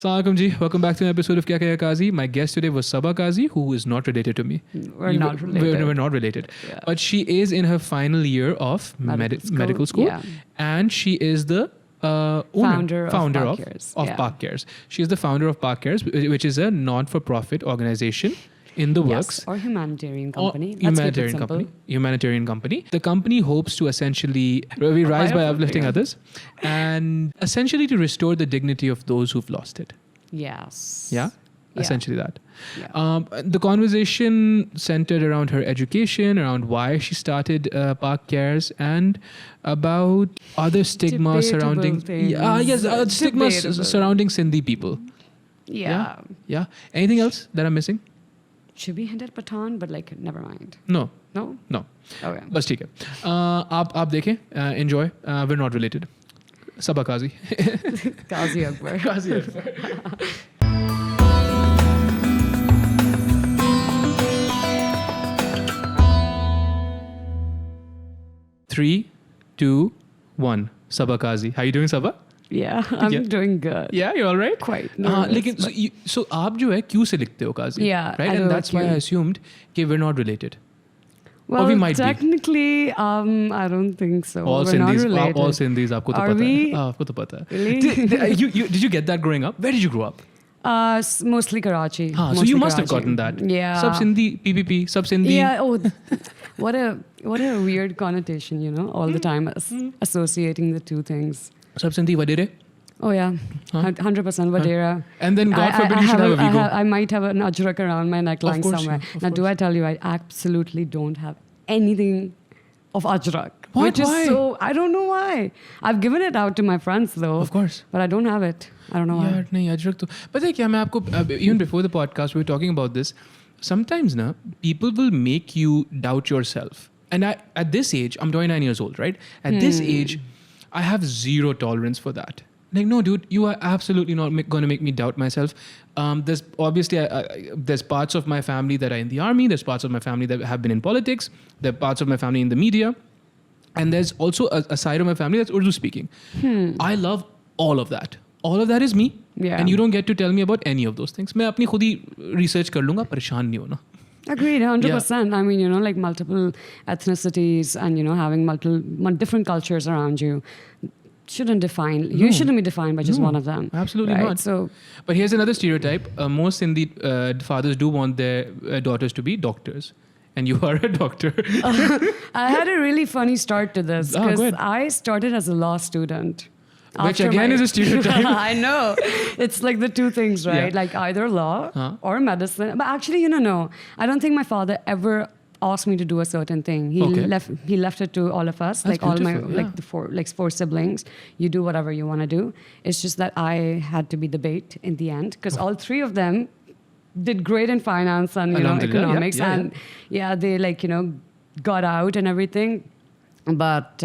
Assalamu alaikum ji. Welcome back to an episode of Kiya, Kazi. My guest today was Saba Qazi, who is not related to me. We're not related. We're not related. Yeah. But she is in her final year of medical school. Yeah. And she is the founder of PakCares. She is the founder of PakCares, which is a non-for-profit organization in the works. Or humanitarian company. Humanitarian company. The company hopes to essentially rise by uplifting others and essentially to restore the dignity of those who've lost it. Yes. Yeah? Essentially that. Yeah. The conversation centered around her education, around why she started PakCares, and about other stigma surrounding stigma surrounding Sindhi people. Yeah. Anything else that I'm missing? Should we hint at Pathan, but like never mind. No. Okay. बस ठीक है. आप देखें, enjoy. We're not related. Saba Qazi. Kazi Akbar. Kazi Akbar. 3, 2, 1. Saba Qazi. How you doing, Saba? Yeah, I'm doing good. Yeah, you're all right? Quite nervous. लेकिन so आप जो है Q से लिखते हो Qazi. Yeah, right? And that's why I assumed that we're not related. Well, or we might technically, I don't think so. All We're Sindhis, not related. all Sindhis, आपको तो Are पता we? है. आपको तो पता है. Really? Did you get that growing up? Where did you grow up? Mostly Karachi. So you must have gotten that. Yeah. Sab Sindhi, PPP, sab Sindhi. Yeah. Oh, what a weird connotation, all the time associating the two things. Sab Sindhi vadere. Oh yeah, 100% Vadera. And then God forbid you should have a Vigo. I might have an ajrak around my neck lying somewhere. Now, do I tell you, I absolutely don't have anything of ajrak. What? Which is why? so, I don't know why. I've given it out to my friends though. Of course. But I don't have it. I don't know why. यार नहीं अजरक तो पता है क्या मैं आपको even before the podcast we were talking about this. Sometimes na people will make you doubt yourself. And at this age, I'm 29 years old, right? At this age, I have zero tolerance for that. Like, no, dude, you are absolutely not going to make me doubt myself. There's obviously, there's parts of my family that are in the army. There's parts of my family that have been in politics. There are parts of my family in the media. And there's also a side of my family that's Urdu speaking. I love all of that. All of that is me. Yeah. And you don't get to tell me about any of those things. मैं अपनी खुद ही research कर लूँगा, परेशान नहीं होना. Agreed, 100%. I mean, like multiple ethnicities and, having multiple different cultures around you shouldn't define. No. You shouldn't be defined by just one of them. Absolutely right? not. So, but here's another stereotype. Most Sindhi fathers do want their daughters to be doctors. And you are a doctor. I had a really funny start to this because I started as a law student. Which again is a stereotype. I know. It's like the two things, right? Yeah. Like either law or medicine. But actually, no. I don't think my father ever asked me to do a certain thing. He left it to all of us. That's like all my the four siblings. You do whatever you want to do. It's just that I had to be the bait in the end because all three of them did great in finance and economics they got out and everything. But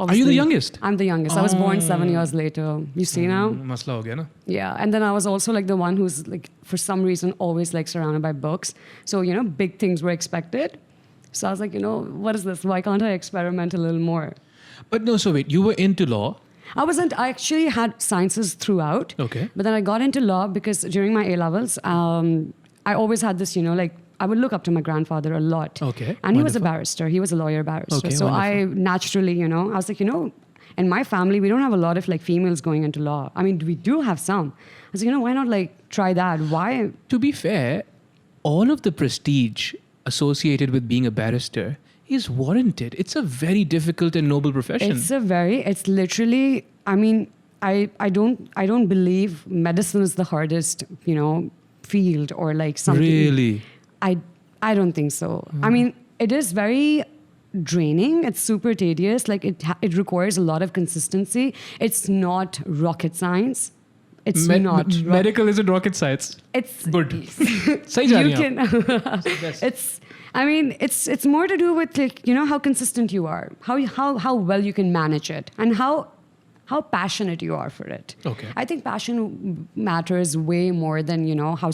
Are you the youngest? I'm the youngest. I was born 7 years later. You see now? Masla ho gaya na? Yeah. And then I was also like the one who's like, for some reason, always like surrounded by books. So, big things were expected. So I was like, what is this? Why can't I experiment a little more? But no, so wait, you were into law? I actually had sciences throughout. Okay. But then I got into law because during my A-levels, I always had this, I would look up to my grandfather a lot. Okay. And he was a barrister. He was a lawyer barrister. Okay, so I naturally, I was like, in my family, we don't have a lot of like females going into law. I mean, we do have some. I was like, why not like try that? Why? To be fair, all of the prestige associated with being a barrister is warranted. It's a very difficult and noble profession. It's literally, I mean, I don't believe medicine is the hardest, field or like something. Really? I don't think so. I mean, it is very draining. It's super tedious. Like it requires a lot of consistency. It's not rocket science. It's not. Medical isn't rocket science. It's good. You can. It's more to do with like how consistent you are, how well you can manage it, and how passionate you are for it. Okay. I think passion matters way more than how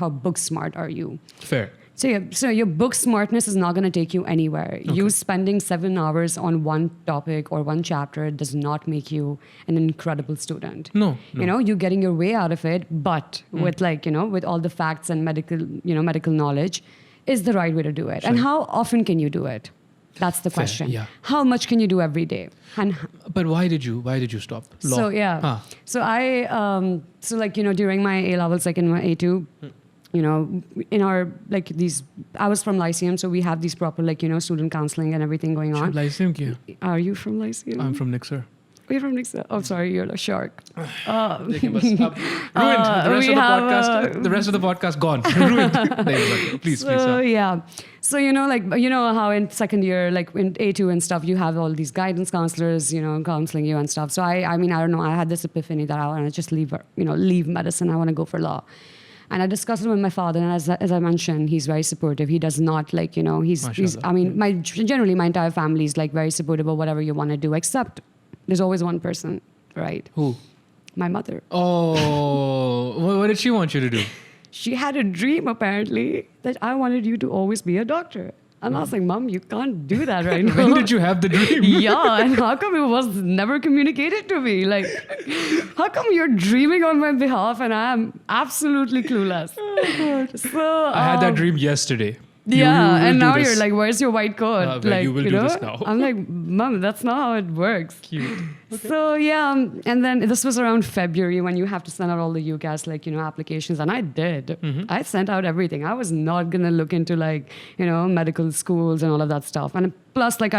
book smart are you. Fair. So your book smartness is not going to take you anywhere. Okay. You spending 7 hours on one topic or one chapter does not make you an incredible student. No. You know, you're getting your way out of it, but with like, you know, with all the facts and medical knowledge is the right way to do it. Sure. And how often can you do it? That's the Fair, question. yeah. How much can you do every day? And But why did you stop law? so yeah. So I so like, you know, during my A levels, like in my A2, you know, in our like these, I was from Lyceum, so we have these proper like, you know, student counseling and everything going on. Lyceum kya? Are you from Lyceum? I'm from Nixer. Are you from Nixon? Oh, sorry, you're a shark. Ruined. The rest of the podcast gone. Ruined. Please. Yeah. So, you know, like, you know how in second year, like in A2 and stuff, you have all these guidance counselors, you know, counseling you and stuff. So I mean, I don't know, I had this epiphany that I want to just leave medicine. I want to go for law. And I discussed it with my father, and as I mentioned, he's very supportive. He does not like, you know, he's I mean, generally my entire family is like very supportive of whatever you want to do, except there's always one person, right? Who? My mother. Oh, what did she want you to do? She had a dream, apparently, that I wanted you to always be a doctor. And I was like, Mom, you can't do that right now. When did you have the dream? Yeah, and how come it was never communicated to me? Like, how come you're dreaming on my behalf and I'm absolutely clueless? So I had that dream yesterday. Yeah, you and now this. you're like, where's your white coat? Like, you will do this now. I'm like, Mom, that's not how it works. Cute. Okay. So yeah, and then this was around February when you have to send out all the UCAS, like, you know, applications, and I did. I sent out everything. I was not gonna look into like, you know, medical schools and all of that stuff. And plus, like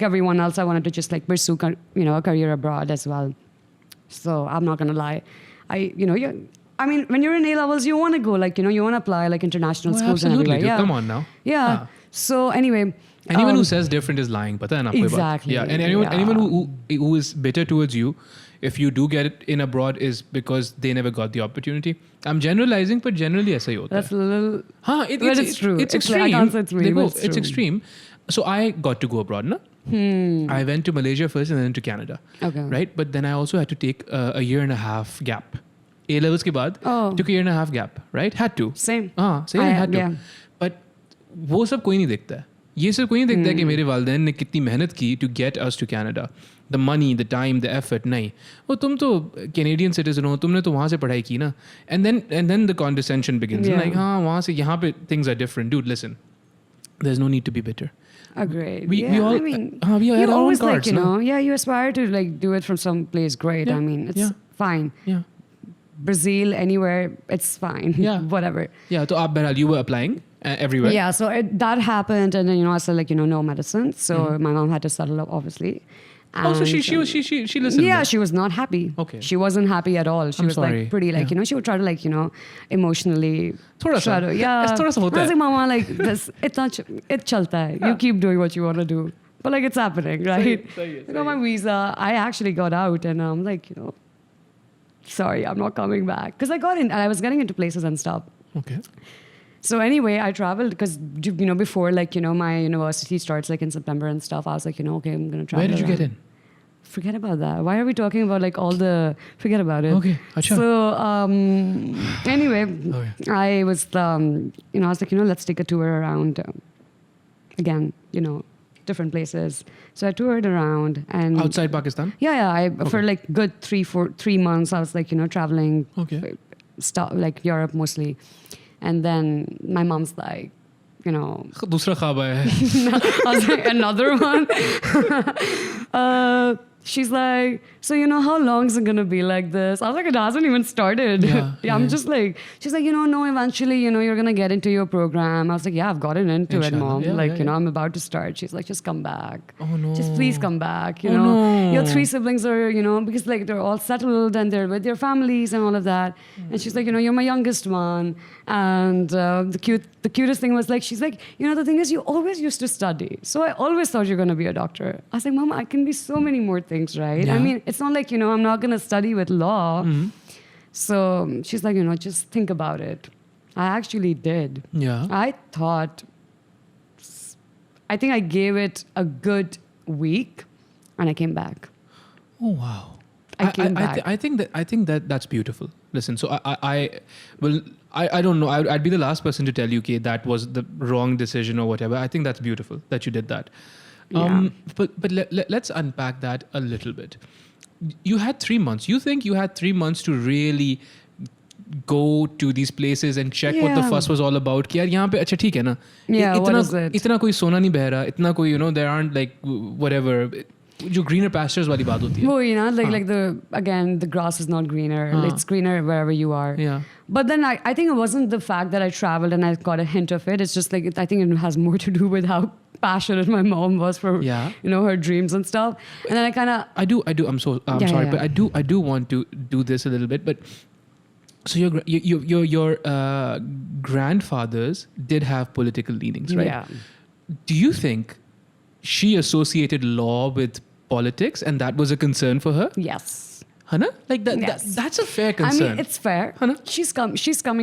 everyone else, I wanted to just like pursue, you know, a career abroad as well. So I'm not gonna lie, I mean, when you're in A levels, you want to go, like, you know, you want to apply like international schools and everywhere. Dude, Yeah. Come on now. Yeah. So anyway. Anyone who says different is lying. Pata hai na, Exactly. Yeah. And anyone who is bitter towards you, if you do get it in abroad, is because they never got the opportunity. I'm generalizing, but generally aisa hi hota hai. That's a little. But it's true. It's Like, extreme. I can't say it's me, but It's extreme. So I got to go abroad, na? I went to Malaysia first and then to Canada. Okay. Right? But then I also had to take a year and a half gap. A levels के बाद took a year and a half gap, right? Had to. Same. Same. I had to. Yeah. But वो सब कोई नहीं देखता है. ये सब कोई नहीं देखता है कि मेरे वालिदैन ने कितनी मेहनत की to get us to Canada. The money, the time, the effort, नहीं. वो तुम तो Canadian citizen हो, तुमने तो वहाँ से पढ़ाई की ना. And then the condescension begins. Yeah. Like वहाँ से यहाँ पे things are different. Dude, listen. There's no need to be bitter. Agreed. We all, I mean, we all you had our own always cards, like, you know, you aspire to like do it from some place great. Yeah. I mean, it's fine. Yeah. Brazil, anywhere, it's fine. Yeah. Whatever. Yeah, so Behral, you were applying everywhere. Yeah, so that happened, and then, you know, I said, like, you know, no medicine. So my mom had to settle up, obviously. So she listened. Yeah, then. she was not happy. Okay. She wasn't happy at all. She I'm was sorry. like pretty, like, you know, she would try to, like, you know, emotionally. Thoda sa. Yeah. Thoda sa hota I was hai. like, Mama, like, this, it chalta hai. You keep doing what you want to do. But, like, it's happening, right? I got my visa. I actually got out, and I'm like, you know, sorry, I'm not coming back. Because I got in, and I was getting into places and stuff. Okay. So anyway, I traveled because, you know, before, like, you know, my university starts, like, in September and stuff, I was like, you know, okay, I'm going to travel. Where did you get in? Forget about that. Why are we talking about, like, all the... Forget about it. Okay, achha. So, anyway, Okay. I was, you know, I was like, you know, let's take a tour around, again, you know, different places. So I toured around and... Outside Pakistan? Yeah. For, like, good 3 months, I was, like, you know, traveling... Okay. Like, Europe mostly. And then my mom's like, you know... Dusra khab aaya hai. I was like, another one? She's like, so, you know, how long is it going to be like this? I was like, it hasn't even started. I'm just like... She's like, you know, no, eventually, you know, you're going to get into your program. I was like, yeah, I've gotten into it, Mom. You know, I'm about to start. She's like, just come back. Oh, no. Just please come back, you know. No. Your 3 siblings are, you know, because, like, they're all settled and they're with their families and all of that. And she's like, you know, you're my youngest one. And the cutest thing was, like, she's like, you know, the thing is, you always used to study. So I always thought you're going to be a doctor. I was like, Mom, I can be so many more things, right? Yeah. I mean, it's not like, you know, I'm not going to study with law. So she's like, you know, just think about it. I actually did. Yeah. I think I gave it a good week and I came back. Oh, wow. I came back. I think that that's beautiful. Listen, so I don't know. I'd be the last person to tell you, okay, that was the wrong decision or whatever. I think that's beautiful that you did that. But let's unpack that a little bit. You had 3 months. You think you had 3 months to really go to these places and check what the fuss was all about? कि यार यहाँ पे अच्छा ठीक है ना? What is it? इतना कोई सोना नहीं बह रहा. इतना कोई there aren't like whatever. जो greener pastures वाली बात होती है. Well, like the grass is not greener. It's greener wherever you are. Yeah. But then I think it wasn't the fact that I traveled and I got a hint of it. It's just like I think it has more to do with how passionate my mom was for her dreams and stuff. And then I kind of I do. I'm sorry, but I do want to do this a little bit. But so your grandfathers did have political leanings, right? Yeah. Do you think she associated law with politics and that was a concern for her? Yes. Hana? Like that, Yes. that's a fair concern. I mean, it's fair. Hana? She's coming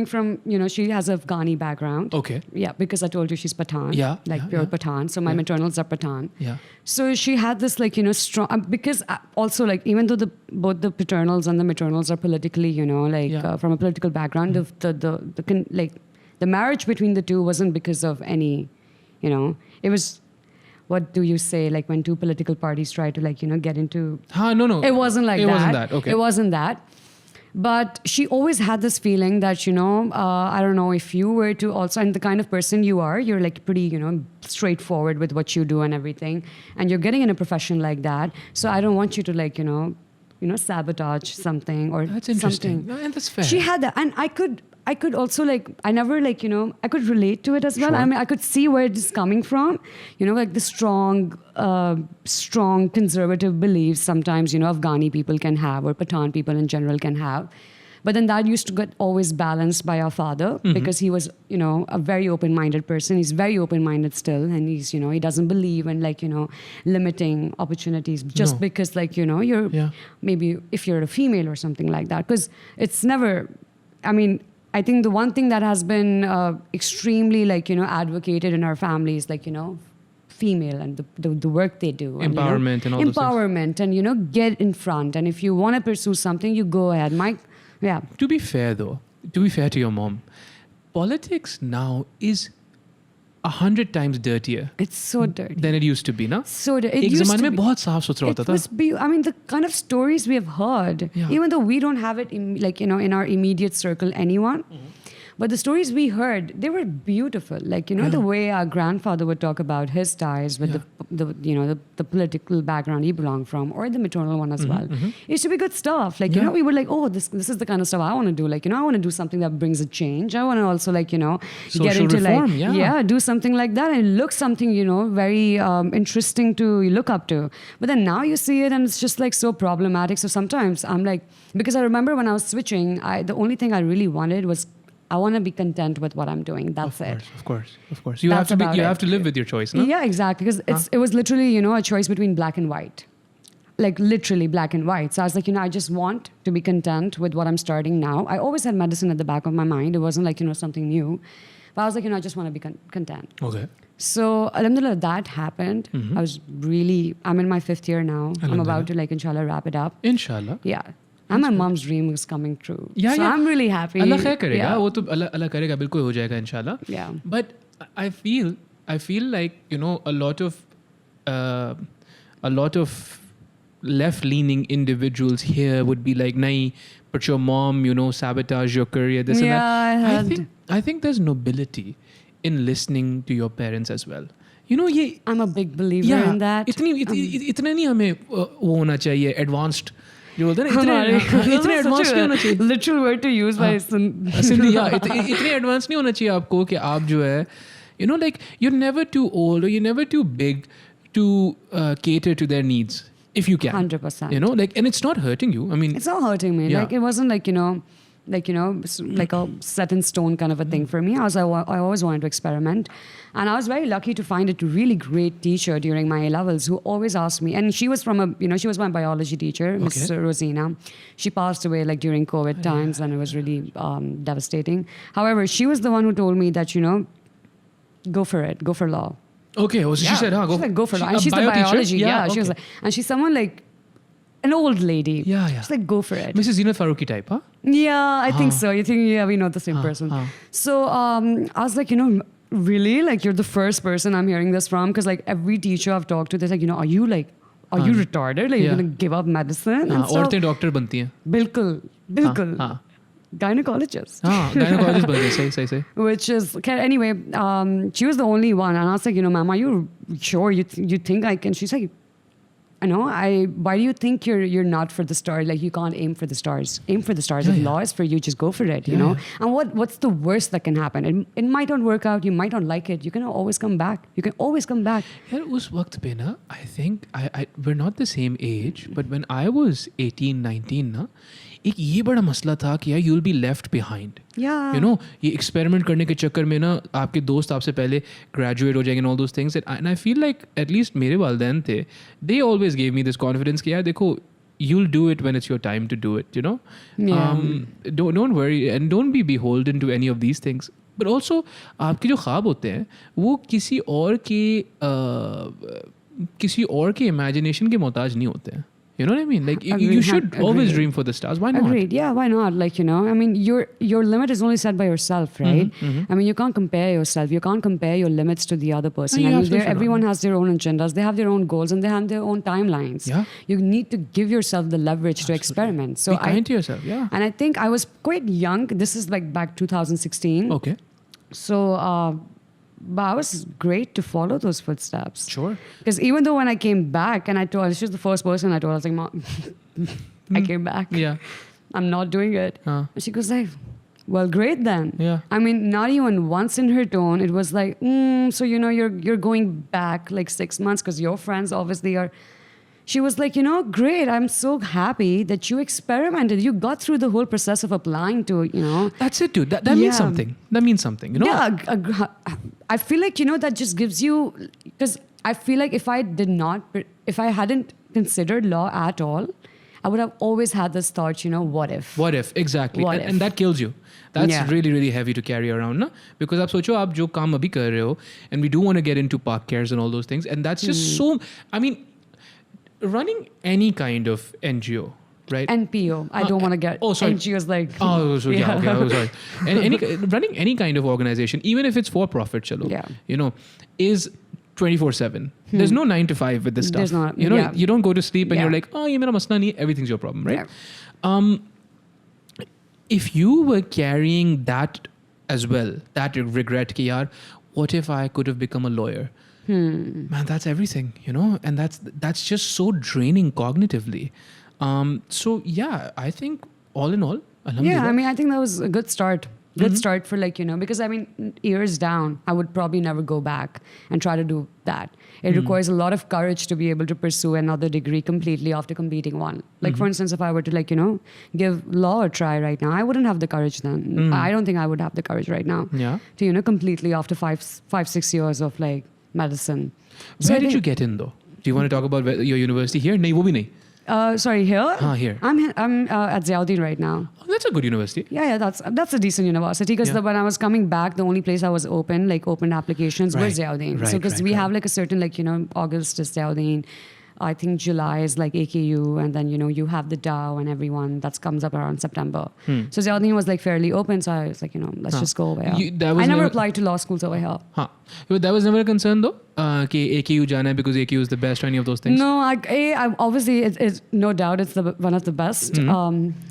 from, she has a Afghani background. Okay. Yeah, because I told you she's Pathan. Yeah. Pure Pathan. So my maternals are Pathan. Yeah. So she had this strong, because also even though both the paternals and the maternals are politically, from a political background, the marriage between the two wasn't because of any, it was, what do you say, like when two political parties try to get into... No. It wasn't like that. It wasn't that, okay. It wasn't that. But she always had this feeling that, I don't know, if you were to also, and the kind of person you are, you're like pretty, straightforward with what you do and everything. And you're getting in a profession like that. So I don't want you to sabotage something or that's interesting. something. No, and that's fair. She had that. And I could also I never I could relate to it as well. Sure. I mean, I could see where it is coming from, like the strong conservative beliefs sometimes, Afghani people can have or Pathan people in general can have. But then that used to get always balanced by our father because he was, a very open-minded person. He's very open-minded still. And he's, he doesn't believe in limiting opportunities just because you're maybe if you're a female or something like that. Because it's never, I think the one thing that has been extremely advocated in our family is female and the work they do. Empowerment and all those things. Empowerment and, get in front. And if you want to pursue something, you go ahead. To be fair though, to be fair to your mom, politics now is 100 times dirtier. It's so dirty. Than it used to be, na? So dirty. एक ज़माने में बहुत साफ सुथरा होता था. The kind of stories we have heard, even though we don't have it in our immediate circle, anyone. But the stories we heard, they were beautiful. The way our grandfather would talk about his ties with the political background he belonged from, or the maternal one as well. It used to be good stuff. We were like, oh, this is the kind of stuff I want to do. I want to do something that brings a change. I want to also Social get into reform, do something like that and look something very interesting to look up to. But then now you see it and it's just so problematic. So sometimes I'm because I remember when I was switching, the only thing I really wanted was I want to be content with what I'm doing. That's it. Of course. You have to live with your choice, no? Yeah, exactly. Because it was literally, a choice between black and white. Literally black and white. So I was I just want to be content with what I'm starting now. I always had medicine at the back of my mind. It wasn't something new. But I was I just want to be content. Okay. So alhamdulillah, that happened. I'm in my 5th year now. I'm about to inshallah wrap it up. Inshallah. Yeah. And my mom's dream is coming true. Yeah, so I'm really happy. Allah khair karega. वो तो Allah करेगा बिल्कुल हो जाएगा इंशाल्लाह. Yeah. But I feel like a lot of left-leaning individuals here would be like, nahi, but your mom, sabotage your career, this and that. I think there's nobility in listening to your parents as well. I'm a big believer in that. इतना नहीं हमें वो होना चाहिए advanced. जो बोलते हैं ना इतने एडवांस नहीं होना चाहिए. Literal word to use by Sindhi. इतने एडवांस नहीं होना चाहिए आपको कि आप जो है you're never too old or you're never too big to cater to their needs if you can. 100%. And it's not hurting you. I mean, it's not hurting me. Yeah. It wasn't a set in stone kind of a thing for me. I always wanted to experiment. And I was very lucky to find a really great teacher during my A-levels who always asked me, and she was she was my biology teacher, Miss Rosina. She passed away during COVID times and it was really devastating. However, she was the one who told me that, go for it, go for law. Okay, so she said, go for law. And she's the biology. She was and she's someone an old lady. Yeah. She's like, go for it. Mrs. Zinat Faruqi type, huh? Yeah, I think so. You think, yeah, we know the same person. So I was like, really? Like, you're the first person I'm hearing this from? Because like every teacher I've talked to, they're like, are you retarded? Like, you're going to give up medicine? औरतें doctor बनती हैं. बिल्कुल. Gynecologist. Gynecologist बनते हैं, सही. Which is, anyway, she was the only one. And I was like, ma'am, are you sure you think I can? She's like, why do you think you're not for the stars? Like, you can't aim for the stars. Aim for the stars. If law is for you, just go for it, you know? And what's the worst that can happen? It might not work out. You might not like it. You can always come back. Yeah, उस वक्त पे ना, I think, we're not the same age, but when I was 18, 19 ना, एक ये बड़ा मसला था कि यार you'll be left behind. Yeah. ये एक्सपेरिमेंट करने के चक्कर में ना आपके दोस्त आपसे पहले ग्रेजुएट हो जाएंगे and all those things. And I feel like at least मेरे वालिदैन थे, they always gave me this confidence कि यार देखो, you'll do it when it's your time to do it, Yeah. Don't worry and don't be beholden to any of these things. But also आपके जो ख्वाब होते हैं वो किसी और के imagination के मोहताज नहीं होते हैं. You know what I mean? Like, you should always dream for the stars. Why not? Agreed. Yeah, why not? Like, I mean, your limit is only set by yourself, right? I mean, you can't compare yourself. You can't compare your limits to the other person. I mean, everyone has their own agendas. They have their own goals and they have their own timelines. Yeah. You need to give yourself the leverage to experiment. So be kind to yourself, yeah. And I think I was quite young. This is like back 2016. Okay. So, but I was great to follow those footsteps. Sure. Because even though when I came back and I told her, she was the first person I told, I was like, Mom, I came back. Yeah. I'm not doing it. And she goes like, well, great then. Yeah. I mean, not even once in her tone, it was like, so, you're going back like 6 months because your friends obviously are. She was like, great. I'm so happy that you experimented. You got through the whole process of applying to, That's it, dude. That means something. That means something, Yeah. I feel like, that just gives you, because I feel like if I hadn't considered law at all, I would have always had this thought, what if? What if? Exactly. What if? And that kills you. That's really, really heavy to carry around, na? Because आप सोचो आप जो काम अभी कर रहे हो, and we do want to get into PakCares and all those things, and that's just so, I mean, running any kind of NGO, right? NPO. I don't want to get NGOs like. Oh, so okay. Oh, sorry. And running any kind of organization, even if it's for profit, chalo, is 24/7. There's no 9 to 5 with this stuff. There's not. You don't go to sleep and you're like, oh, ye mera masla nahi. Everything's your problem, right? Yeah. If you were carrying that as well, that regret, ki yaar, what if I could have become a lawyer? Man, that's everything, and that's just so draining cognitively. So yeah, I think all in all, yeah, I mean, I think that was a good start. Good start for because I mean, years down, I would probably never go back and try to do that. It requires a lot of courage to be able to pursue another degree completely after completing one. Like for instance, if I were to give law a try right now, I wouldn't have the courage then. I don't think I would have the courage right now. Yeah. To completely after 5-6 years of medicine. Where did you get in though? Do you want to talk about your university here? No, wo bhi nahi. Sorry, here? Here. I'm at Ziauddin right now. Oh, that's a good university. Yeah, that's a decent university because when I was coming back, the only place I was opened applications was Ziauddin. So because we have a certain August is Ziauddin. I think July is AKU, and then you have the Dow and everyone that comes up around September. So Ziauddin was fairly open, so I was like, let's just go over here. I never applied to law schools over here. But that was never a concern though, कि AKU जाना है because AKU is the best or any of those things. No, I obviously it's no doubt it's one of the best.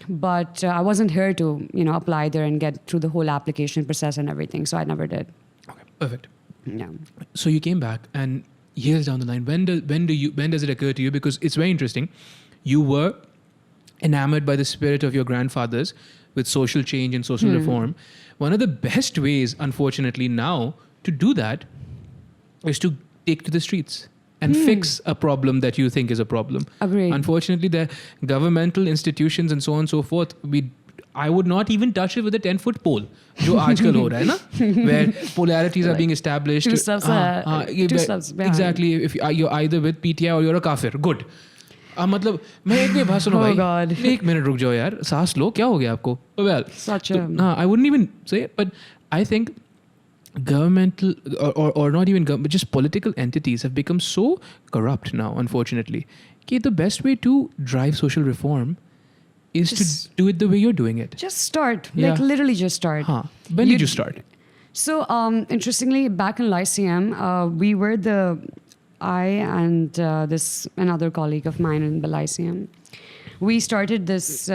But I wasn't here to apply there and get through the whole application process and everything, so I never did. Okay, perfect. Yeah. So you came back and. Years down the line, when does it occur to you? Because it's very interesting. You were enamored by the spirit of your grandfathers with social change and social reform. One of the best ways, unfortunately, now to do that is to take to the streets and fix a problem that you think is a problem. Agreed. Unfortunately, the governmental institutions and so on and so forth, I would not even touch it with a 10-foot pole, जो आजकल हो रहा है ना, where polarities are being established. Two steps ahead. 2 steps behind. Exactly. If you're either with PTI or you're a kafir, good. मतलब मैं एक बात सुनो भाई, एक मिनट रुक जाओ यार, सांस लो, क्या हो गया आपको? Well, I wouldn't even say it, but I think governmental or not even government, but just political entities have become so corrupt now, unfortunately, कि the best way to drive social reform is to do it the way you're doing it. Just start. Yeah. Like literally just start. When did you start? So interestingly, back in Lyceum, we were I and this another colleague of mine in the Lyceum, we started this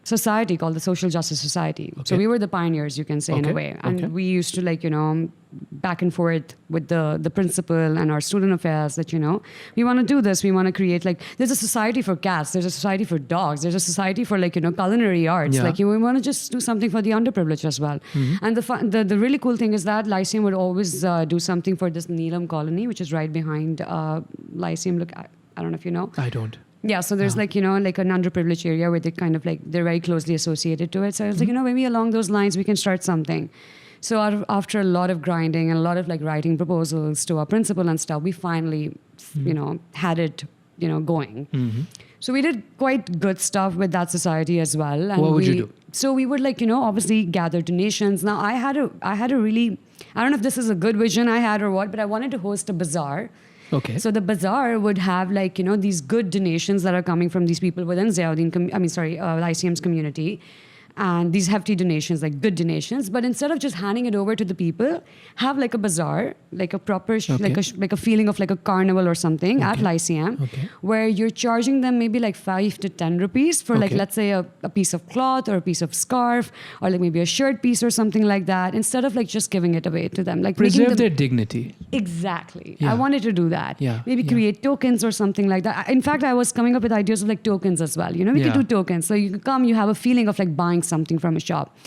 society called the Social Justice Society. Okay. So we were the pioneers, you can say, in a way. And we used to back and forth with the principal and our student affairs that, we want to do this. We want to create there's a society for cats. There's a society for dogs. There's a society for culinary arts. Yeah. We want to just do something for the underprivileged as well. Mm-hmm. And the really cool thing is that Lyceum would always do something for this Neelam colony, which is right behind Lyceum. Look, I don't know if you know. I don't. Yeah, so there's an underprivileged area where they kind of they're very closely associated to it. So I was maybe along those lines we can start something. So after a lot of grinding and a lot of writing proposals to our principal and stuff, we finally, had it, going. Mm-hmm. So we did quite good stuff with that society as well. And what would you do? So we would obviously gather donations. Now I had a really, I don't know if this is a good vision I had or what, but I wanted to host a bazaar. Okay. So the bazaar would have these good donations that are coming from these people within Lyceum's community. And these hefty donations, good donations, but instead of just handing it over to the people, have a bazaar, a proper, a feeling of a carnival or something at Lyceum, where you're charging them maybe 5 to 10 rupees for let's say a piece of cloth or a piece of scarf or maybe a shirt piece or something like that, instead of just giving it away to them. Preserve their dignity. Exactly. Yeah. I wanted to do that. Yeah. Maybe create tokens or something like that. In fact, I was coming up with ideas of tokens as well. We could do tokens. So you can come, you have a feeling of buying something from a shop.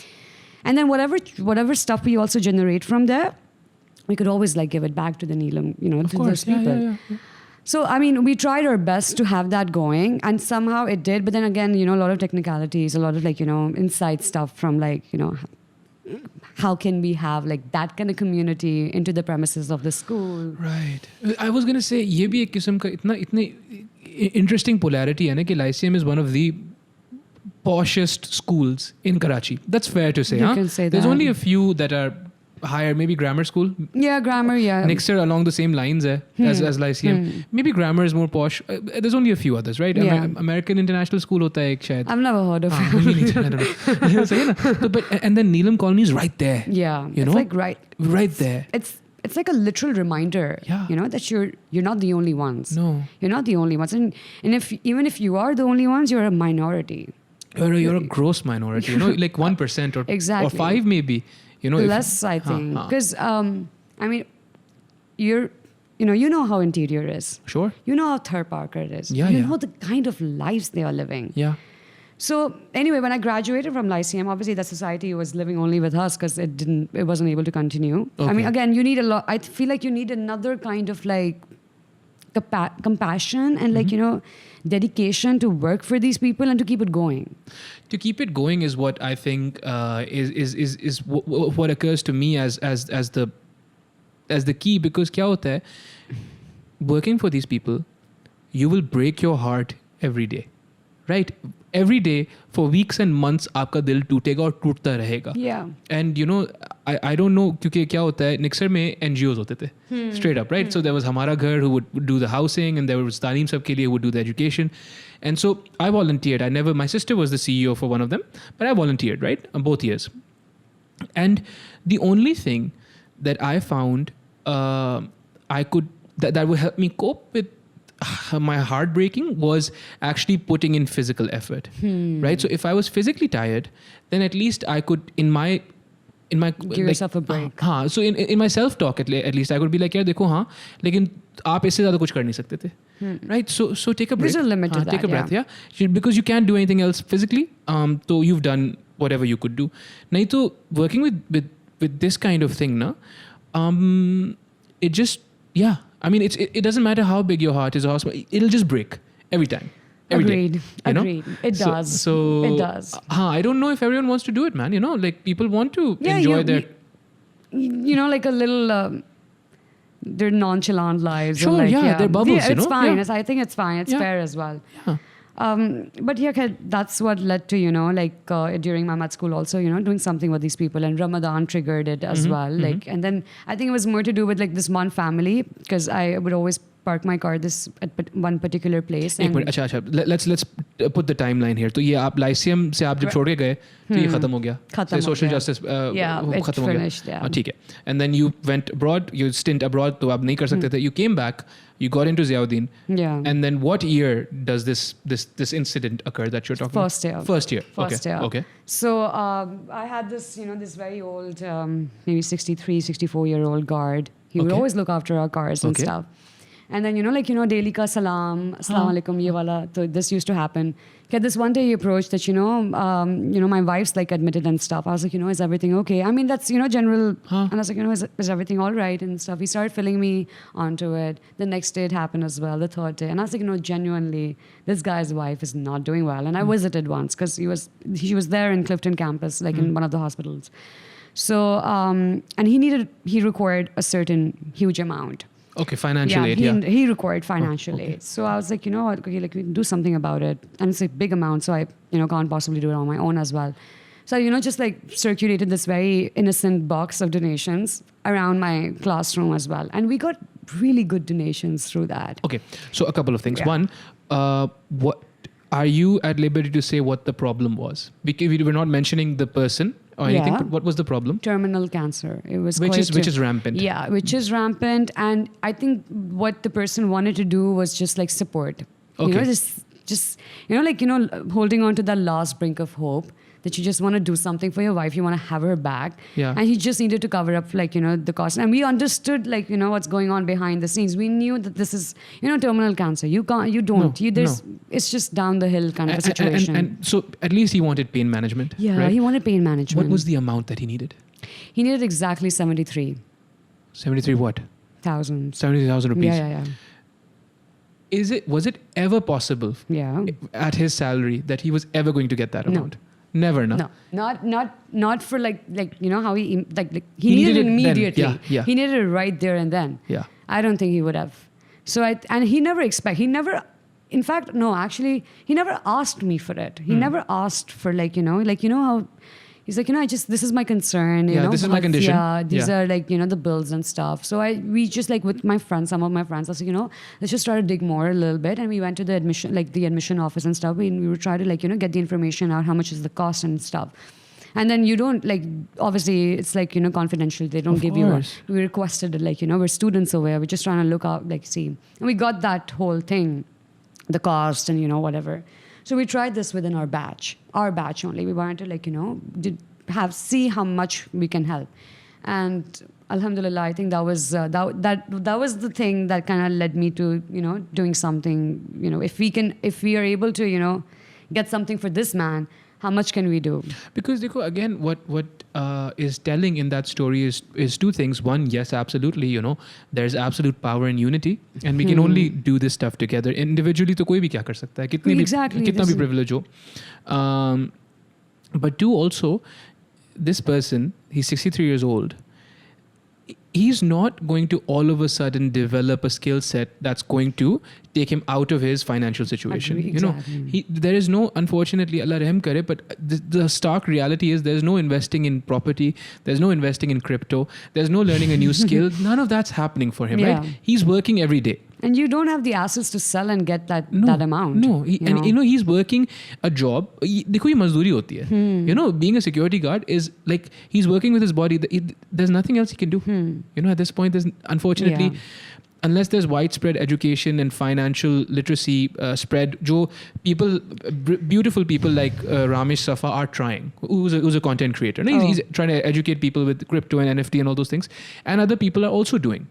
And then whatever stuff we also generate from there, we could always give it back to the Neelam, to those people. Yeah. So, we tried our best to have that going, and somehow it did. But then again, a lot of technicalities, a lot of inside stuff from how can we have that kind of community into the premises of the school? Right. I was going to say, ये भी एक किस्म का इतना interesting polarity है ना कि Lyceum is one of the poshest schools in Karachi. That's fair to say. You can say There's that. only a few that are higher, maybe grammar school. Yeah, grammar, yeah. Next are along the same lines as Lyceum. Maybe grammar is more posh. There's only a few others, right? Yeah. American International School hota hai ek shayad. I've never heard of it. Me neither, I don't know. So, and then Neelam Colony is right there. Yeah, it's right there. It's like a literal reminder, that you're not the only ones. No. You're not the only ones. And even if you are the only ones, you're a minority. You're a gross minority, 1% or exactly. or 5 maybe. Less, I think. Because, you know how interior is. Sure. You know how third Parker it is. Yeah, you know the kind of lives they are living. Yeah. So anyway, when I graduated from Lyceum, obviously that society was living only with us because it wasn't able to continue. Okay. Again, you need a lot. I feel like you need another kind of compassion and dedication to work for these people and to keep it going. To keep it going is what I think is what occurs to me as the key, because क्या होता है, working for these people, you will break your heart every day, right? Every day for weeks and months आपका दिल टूटेगा और टूटता रहेगा. Yeah. And I don't know, क्योंकि क्या होता है, निक्सर में NGOs होते थे, straight up, right? So there was हमारा घर who would do the housing, and there was तालीम सबके लिए who would do the education. And so I volunteered. My sister was the CEO for one of them, but I volunteered, right? Both years. And the only thing that I found that would help me cope with my heartbreaking was actually putting in physical effort, right? So if I was physically tired, then at least I could give yourself a break. So in my self talk at least I could be like, यार देखो हाँ, लेकिन आप इससे ज़्यादा कुछ कर नहीं सकते थे, right? So take a break. There's a limit to that. Take a breath, because you can't do anything else physically. So you've done whatever you could do. नहीं तो working with this kind of thing, na, it just it doesn't matter how big your heart is or how small, it'll just break every time. Agreed. Day, Agreed. It does. So it does. I don't know if everyone wants to do it, man. People want to enjoy their... like a little... their nonchalant lives. Sure, and they're bubbles, it's fine. Yeah. I think it's fine. It's fair as well. Yeah. But that's what led to, during my math school also, doing something with these people, and Ramadan triggered it as well. And then I think it was more to do with this one family, because I would always park my car at one particular place. एक minute, अच्छा let's put the timeline here. तो ये आप Lyceum से आप जब छोड़ के गए तो ये खत्म हो गया, social justice खत्म हो गया, ठीक है. And then you went abroad, you stint abroad, तो आप नहीं कर सकते थे. You came back, you got into Ziauddin. Yeah. And then what year does this incident occur that you're talking? First year. First year. Okay. So I had this this very old, maybe 63, 64-year-old guard. He would always look after our cars and stuff. And then, daily ka salam, assalamu alaikum, ye wala. So this used to happen. Okay, this one day he approached that, my wife's like admitted and stuff. I was like, is everything okay? I mean, that's, general. And I was like, is everything all right and stuff? He started filling me onto it. The next day it happened as well, the third day. And I was like, genuinely, this guy's wife is not doing well. And I visited once because he was there in Clifton campus, like in one of the hospitals. So, and he required a certain huge amount. Okay, financial aid, he required financial aid. So I was like, what, okay, like, we can do something about it. And it's a big amount, so I, can't possibly do it on my own as well. So, just like circulated this very innocent box of donations around my classroom as well. And we got really good donations through that. Okay, so a couple of things. Yeah. One, what are you at liberty to say what the problem was? Because we were not mentioning the person or anything, but what was the problem? Terminal cancer. It was which is rampant. Yeah, which is rampant. And I think what the person wanted to do was just like support. Okay. Just holding on to that last brink of hope that you just want to do something for your wife, you want to have her back. Yeah. And he just needed to cover up the cost. And we understood what's going on behind the scenes. We knew that this is, terminal cancer. It's just down the hill kind of a situation. And so at least he wanted pain management. Yeah, right? He wanted pain management. What was the amount that he needed? He needed exactly 73. 73 what? 1,000. 70,000 rupees. Yeah. Was it ever possible at his salary that he was ever going to get that amount? Never, no. No, not for how he he needed it immediately. Yeah. He needed it right there and then. Yeah. I don't think he would have. So and he never in fact, no, actually, he never asked me for it. He never asked for how. He's like, this is my concern. This is my condition. Yeah, these are the bills and stuff. So we just with my friends, some of my friends, I was like, let's just try to dig more a little bit. And we went to the admission office and stuff. We would try to get the information out, how much is the cost and stuff. And then you don't obviously it's confidential. They don't give you. We requested it we're students over here. We're just trying to look out, see. And we got that whole thing, the cost and whatever. So we tried this within our batch only. We wanted to see how much we can help. And alhamdulillah, I think that was the thing that kind of led me to, doing something, if we are able to, get something for this man, how much can we do? Because again, what is telling in that story is two things. One, yes, absolutely, there's absolute power in unity, and we can only do this stuff together. Individually, to koi bhi kya kar sakta hai, kitna bhi privilege ho. But two, also, this person, he's 63 years old. He's not going to all of a sudden develop a skill set that's going to take him out of his financial situation. Exactly. There is no, unfortunately, Allah Rahm kare, but the stark reality is there's no investing in property, there's no investing in crypto, there's no learning a new skill. None of that's happening for him, right? He's working every day. And you don't have the assets to sell and get that amount. No, he's working a job. Dekho, ye mazduri hoti hai. Being a security guard is he's working with his body. There's nothing else he can do. At this point, there's unfortunately, unless there's widespread education and financial literacy spread, beautiful people like Ramesh Safa are trying, who's a content creator. He's trying to educate people with crypto and NFT and all those things. And other people are also doing.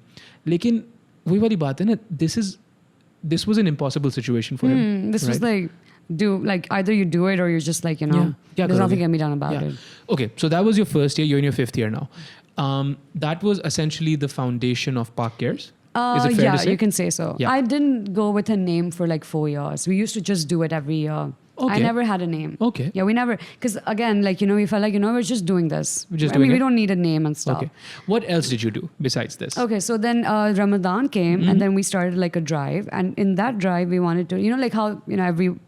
Lekin, वही वाली बात है ना, this was an impossible situation for him. This was either you do it or you're just there's nothing can be done about it. Okay, so that was your first year. You're in your fifth year now. That was essentially the foundation of PakCares. Is it fair to say? You can say so. Yeah. I didn't go with a name for 4 years. We used to just do it every year. Okay. I never had a name. Okay. Yeah, we never, because again, we felt we're just doing this. We don't need a name and stuff. Okay. What else did you do besides this? Okay, so then Ramadan came and then we started a drive. And in that drive, we wanted to, how,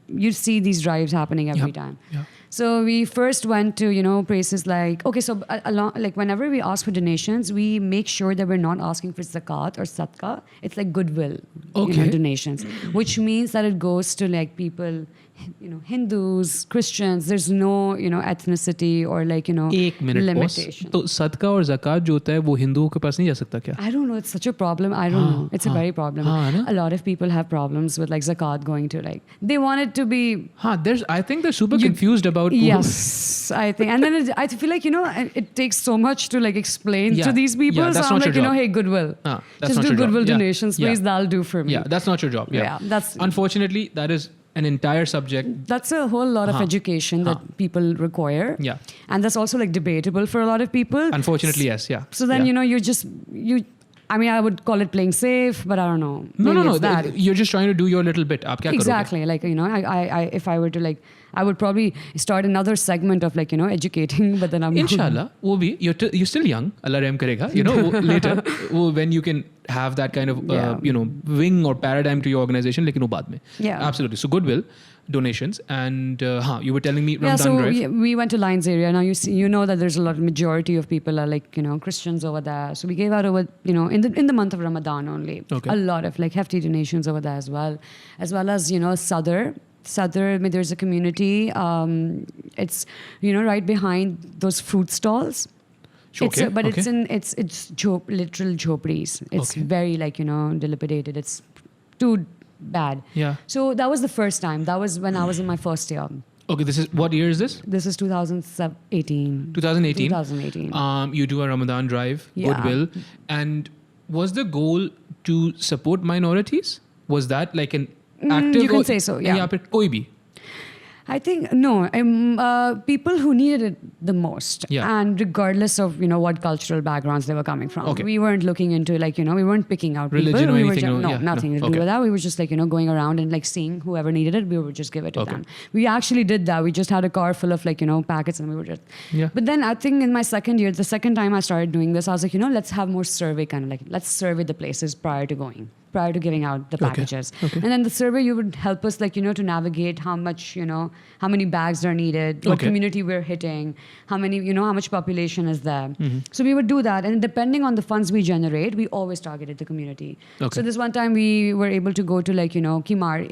you see these drives happening every time. Yeah. So we first went to, places like, okay, so like whenever we ask for donations, we make sure that we're not asking for zakat or sadaqah. It's like goodwill, donations, which means that it goes to like people, Hindus, Christians. There's no, ethnicity or like, limitation. तो सदका और ज़कात जो होता है वो हिंदुओं के पास नहीं जा सकता क्या? I don't know. It's such a problem. I don't know. It's a very problem. A lot of people have problems with like zakat going to like, they want it to be. I think they're super confused about. Yes, I think. And then I feel like, it takes so much to like explain to these people. Yeah, that's so I'm not like, your job. Hey, goodwill. Just do goodwill donations, please. That'll do for me. Yeah, that's not your job. Yeah. Unfortunately, that is an entire subject. That's a whole lot of education that people require. Yeah. And that's also like debatable for a lot of people. Unfortunately, yes. Yeah. So then, I would call it playing safe, but I don't know. No. You're just trying to do your little bit. Exactly. Like, I if I were to like, I would probably start another segment of like, educating, but then I'm Inshallah, you're still young. Allah Rahim karega. Later, when you can have that kind of, wing or paradigm to your organization, like, baad mein. Yeah. Absolutely. So goodwill, donations, and you were telling me Ramadan drive. We went to Lions area. Now you know that there's a lot, majority of people are like, Christians over there. So we gave out over, in the month of Ramadan only, a lot of like hefty donations over there as well as, Sadr, there's a community. It's, right behind those fruit stalls. It's literal jhopris. It's very like, dilapidated. It's too bad. Yeah. So that was the first time. That was when I was in my first year. Okay, what year is this? This is 2018. 2018? 2018. You do a Ramadan drive, goodwill. And was the goal to support minorities? Was that like an active... You can say so, yeah. Ya phir koi bhi? I think, no. People who needed it the most. Yeah. And regardless of, what cultural backgrounds they were coming from. Okay. We weren't looking into like, we weren't picking out religion people. Or anything? Nothing to do with that. We were just like, going around and like seeing whoever needed it, we would just give it to them. We actually did that. We just had a car full of like, packets and we were just... Yeah. But then I think in my second year, the second time I started doing this, I was like, let's have more survey kind of like, let's survey the places prior to giving out the packages. Okay. And then the survey, you would help us like, to navigate how much, how many bags are needed, what community we're hitting, how many, how much population is there. Mm-hmm. So we would do that. And depending on the funds we generate, we always targeted the community. Okay. So this one time we were able to go to like, Kimari,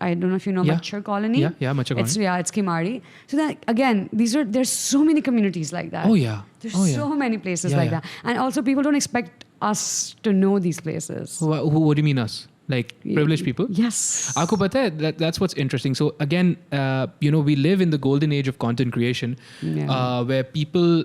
I don't know if you know Machar Colony. Yeah, Machar Colony. It's Kimari. So then again, there's so many communities like that. Oh yeah. There's so many places like that. And also people don't expect us to know these places. What do you mean us? Like privileged people? Yes. Aapko pata hai, that's what's interesting. So again, we live in the golden age of content creation, where people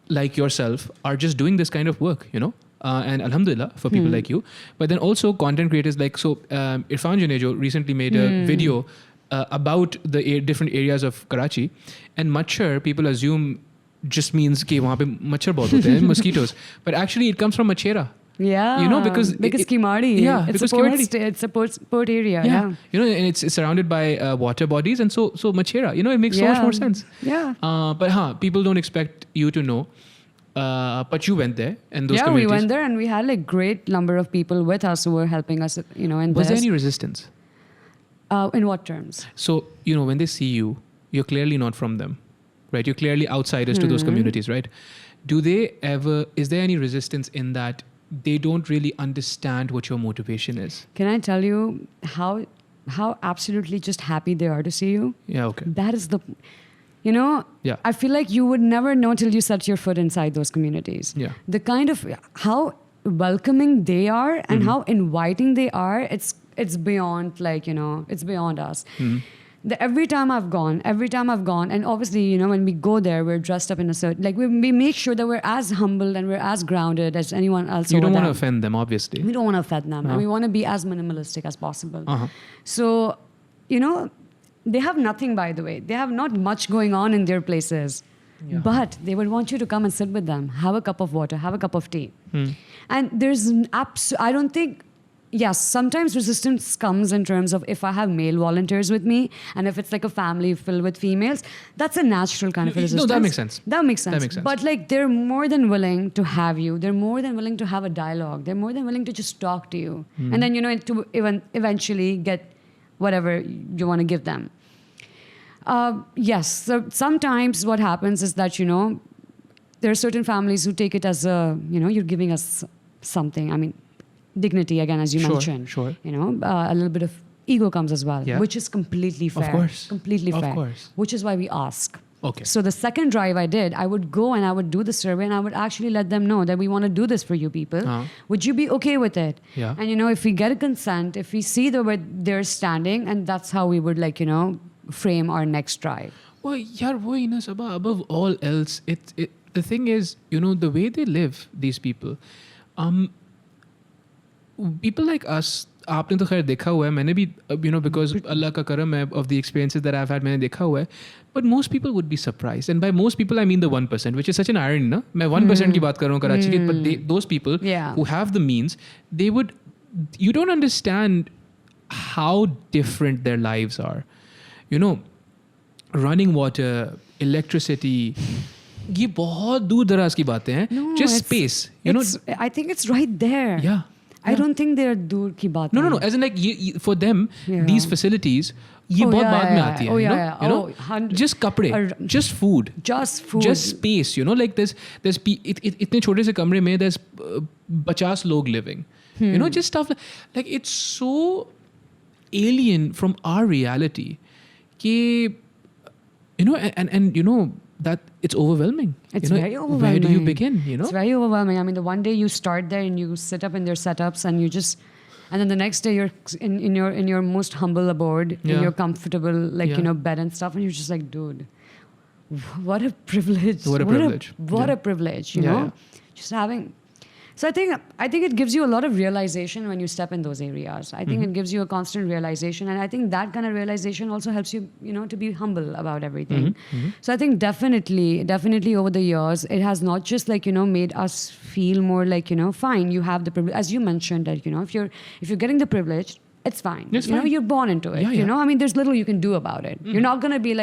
like yourself are just doing this kind of work, and alhamdulillah for people like you. But then also content creators like, Irfan Junejo recently made a video about the different areas of Karachi, and Machar, people assume just means कि वहाँ पे मच्छर बहुत होते हैं, mosquitoes, but actually it comes from Machera. Yeah, because Kimari. Yeah, it's because it's a port area. Yeah. And it's surrounded by water bodies, and so Machera. It makes so much more sense. Yeah. But people don't expect you to know. But you went there, and those communities. We went there, and we had like great number of people with us who were helping us. In was there any resistance? In what terms? So when they see you, you're clearly not from them. Right, you're clearly outsiders to those communities, right? Is there any resistance in that they don't really understand what your motivation is? Can I tell you how absolutely just happy they are to see you? Yeah, okay. That is the, I feel like you would never know till you set your foot inside those communities. Yeah. The kind of, how welcoming they are and how inviting they are, it's beyond like, it's beyond us. Mm-hmm. Every time I've gone, and obviously, when we go there, we're dressed up in a certain, like we make sure that we're as humble and we're as grounded as anyone else. You don't want to offend them, obviously. We don't want to offend them, and we want to be as minimalistic as possible. So, they have nothing, by the way. They have not much going on in their places. Yeah. But they would want you to come and sit with them, have a cup of water, have a cup of tea. And there's I don't think... Yes, sometimes resistance comes in terms of if I have male volunteers with me and if it's like a family filled with females, that's a natural kind of resistance. No, that makes sense. That makes sense. But like they're more than willing to have you. They're more than willing to have a dialogue. They're more than willing to just talk to you. And then, to eventually get whatever you want to give them. Yes. So sometimes what happens is that, there are certain families who take it as you're giving us something. I mean, dignity, again, as you mentioned. Sure. A little bit of ego comes as well, which is completely fair. Of course. Completely fair. Of course. Which is why we ask. Okay. So the second drive I did, I would go and I would do the survey and I would actually let them know that we want to do this for you people. Would you be okay with it? Yeah. And, if we get a consent, if we see where they're standing, and that's how we would frame our next drive. Well, yaar, Saba, above all else, the thing is, the way they live, these people, people like us, आपने तो खैर देखा हुआ है, मैंने भी, because Allah का करम है, of the experiences that I've had, मैंने देखा हुआ है, but most people would be surprised, and by most people I mean the 1%, which is such an irony, ना? मैं 1% की बात कर रहा हूँ कराची की, but those people who have the means, you don't understand how different their lives are. Running water, electricity, ये बहुत दूर दराज की बातें हैं. Just space, I think it's right there. Yeah. I don't think they're dur ki baat. No. As in, like, for them, these facilities, ये बहुत बाद में आती है. Just कपड़े, just food, just space. Like there's इतने छोटे से कमरे में there's 50 लोग living. Just stuff like it's so alien from our reality. कि, and that it's overwhelming. It's very overwhelming. Where do you begin? It's very overwhelming. I mean, the one day you start there and you sit up in their setups and and then the next day you're in your most humble abode, in your comfortable bed and stuff, and you're just like, dude, what a privilege! What a privilege! What a privilege! You know, just having. So I think it gives you a lot of realization when you step in those areas. I think it gives you a constant realization, and I think that kind of realization also helps you, to be humble about everything. So I think definitely over the years, it has not just made us feel more fine. You have the privilege, as you mentioned that if you're getting the privilege, it's fine. It's fine. You're born into it. Yeah. I mean, there's little you can do about it. You're not gonna be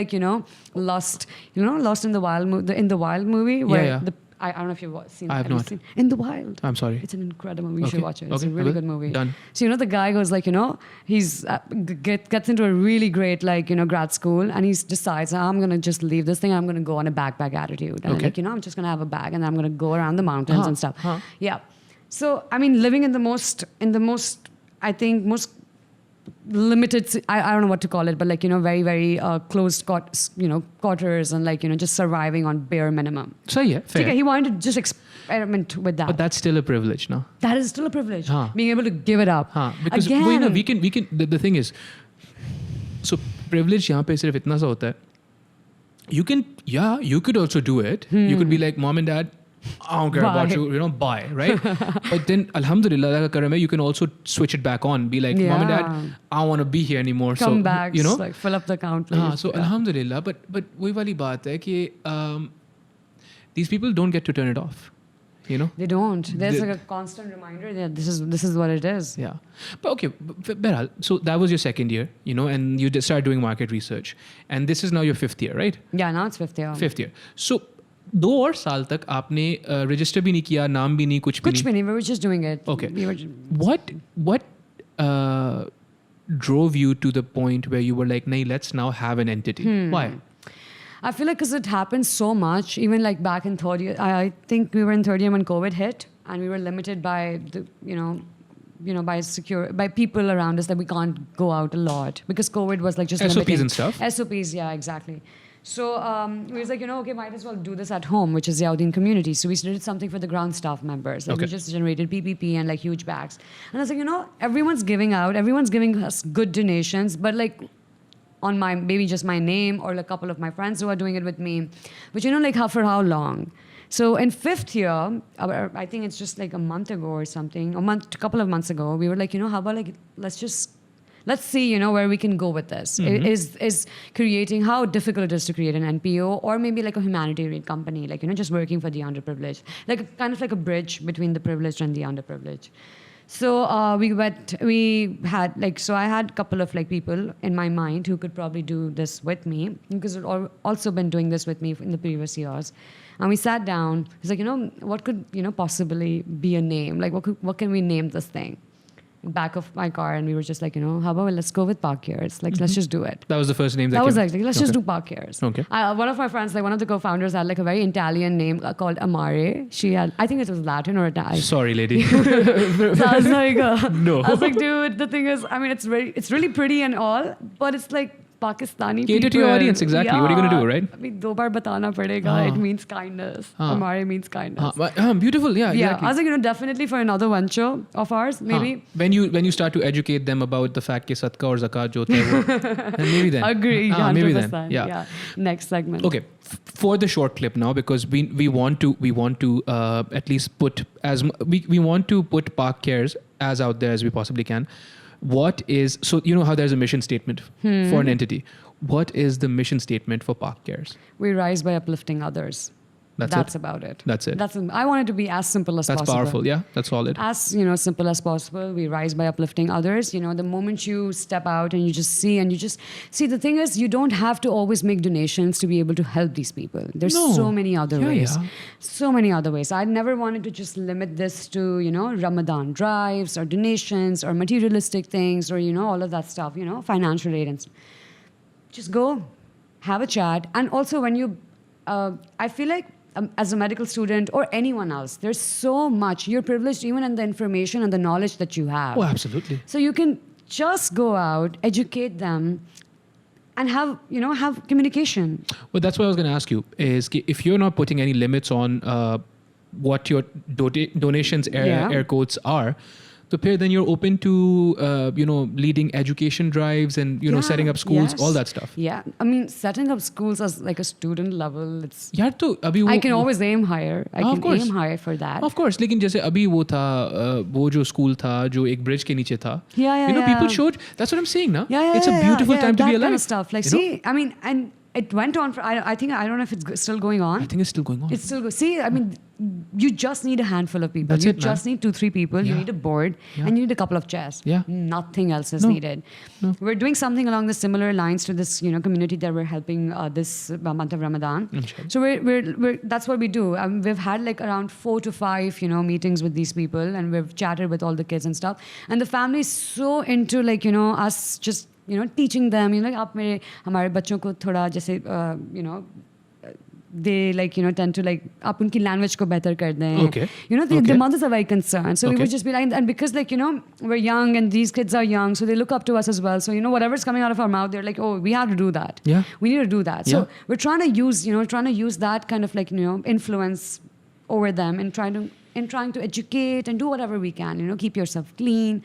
lost. Lost in the Wild movie where I don't know if you've seen. I have not. Seen In the Wild. I'm sorry. It's an incredible movie. You should watch it. It's Okay. a really good movie. Done. So the guy goes he's gets into a really great grad school, and he decides I'm gonna just leave this thing. I'm gonna go on a backpack attitude, and I'm just gonna have a bag, and I'm gonna go around the mountains and stuff. Yeah. So I mean, living in the most I think most limited, I don't know what to call it, but very, very closed quarters and just surviving on bare minimum. So yeah, fair. He wanted to just experiment with that. But that's still a privilege, no? That is still a privilege. Being able to give it up. Because again, we can. The thing is, so privilege यहाँ पे सिर्फ इतना सा होता है. You could also do it. You could be like, Mom and Dad, I don't care about you, bye, right? But then, alhamdulillah, you can also switch it back on. Be like, Mom and Dad, I don't want to be here anymore. Come back, fill up the account. So alhamdulillah, but वही वाली बात है कि these people don't get to turn it off. They don't. There's a constant reminder that this is what it is. Yeah. But okay, Behral, so that was your second year, and you started doing market research. And this is now your 5th year, right? Yeah, now it's 5th year. 5th year. So 2 और साल तक आपने register भी नहीं किया, नाम भी नहीं, कुछ भी नहीं. We were just doing it. Okay. What drove you to the point where you were like, nahi, let's now have an entity? Why? I feel like because it happened so much, even back in 3rd year. I think we were in 3rd year when COVID hit, and we were limited by the, by people around us that we can't go out a lot because COVID was just SOPs limiting. And stuff. SOPs, yeah, exactly. So we was like, okay, might as well do this at home, which is the Yaudin community. So we did something for the ground staff members. We just generated PPP and huge bags. And I was like, everyone's giving us good donations, but on maybe just my name or a couple of my friends who are doing it with me. But for how long? So in 5th year, I think it's just a month ago or something, a couple of months ago, we were like, how about let's see, where we can go with this. Is creating how difficult it is to create an NPO or maybe a humanitarian company, just working for the underprivileged, kind of like a bridge between the privileged and the underprivileged. So so I had a couple of people in my mind who could probably do this with me because they've also been doing this with me in the previous years. And we sat down. It's like, what could, possibly be a name? What can we name this thing? back of my car, and we were just like, how about let's go with PakCares? Like, let's just do it. That was the first name that was came. like, let's just do PakCares. Okay. One of my friends, like one of the co-founders, had like a very Italian name called Amare. She had, I think it was Latin or Italian. Sorry, lady. So I was like, no. I was like, dude, the thing is, I mean, it's really pretty and all, but it's like Pakistani Cater to your audience, exactly. Yeah. What are you going to do, right? I mean, 2 baar batana padega. It means kindness. Amare means kindness. Beautiful, yeah. Yeah, Exactly. I was like, definitely for another venture of ours, maybe. When you start to educate them about the fact that sadka or zakat jo hota hai, then maybe then. Agree, 100%. Maybe then. Yeah. Next segment. Okay, for the short clip now, because we want to at least put we want to put PakCares as out there as we possibly can. What is, so you know how there's a mission statement for an entity. What is the mission statement for PakCares? We rise by uplifting others. That's about it. That's it. I want it to be as simple as possible. That's powerful. Yeah, that's solid. As simple as possible. We rise by uplifting others. The moment you step out and you just see, the thing is, you don't have to always make donations to be able to help these people. There's so many other ways. Yeah. So many other ways. I never wanted to just limit this to, Ramadan drives or donations or materialistic things or, all of that stuff, financial aid and stuff. Just go, have a chat. And also when you, I feel like, as a medical student or anyone else, there's so much. You're privileged even in the information and the knowledge that you have. Oh, absolutely. So you can just go out, educate them, and have communication. Well, that's what I was going to ask you, is if you're not putting any limits on what your donations air quotes are, so then you're open to leading education drives and setting up schools, all that stuff. Yeah, I mean, setting up schools as like a student level, it's. I can always aim higher. I can aim higher for that. Of course, लेकिन जैसे अभी वो था वो जो school था जो एक bridge के नीचे था. People showed. That's what I'm saying, na? It's a beautiful time to be alive. Kind of stuff. Like, see, I mean, and it went on for. I don't know if it's still going on. I think it's still going on. It's still see. I mean, you just need a handful of people. That's you it, just need 2-3 people. You need a board and you need a couple of chairs. Yeah. Nothing else is needed. No. We're doing something along the similar lines to this, community that we're helping this month of Ramadan. Inshallah. So we're that's what we do. We've had like around 4 to 5, meetings with these people, and we've chatted with all the kids and stuff. And the family is so into like, us just teaching them, like आप मेरे हमारे बच्चों को थोड़ा जैसे they like tend to like आप उनकी language को better कर दें. Okay. The mothers are very concerned, so we would just be like, and because like we're young and these kids are young, so they look up to us as well. So whatever's coming out of our mouth, they're like, oh, we have to do that. Yeah. We need to do that. So we're trying to use that kind of like influence over them and trying to educate and do whatever we can. Keep yourself clean.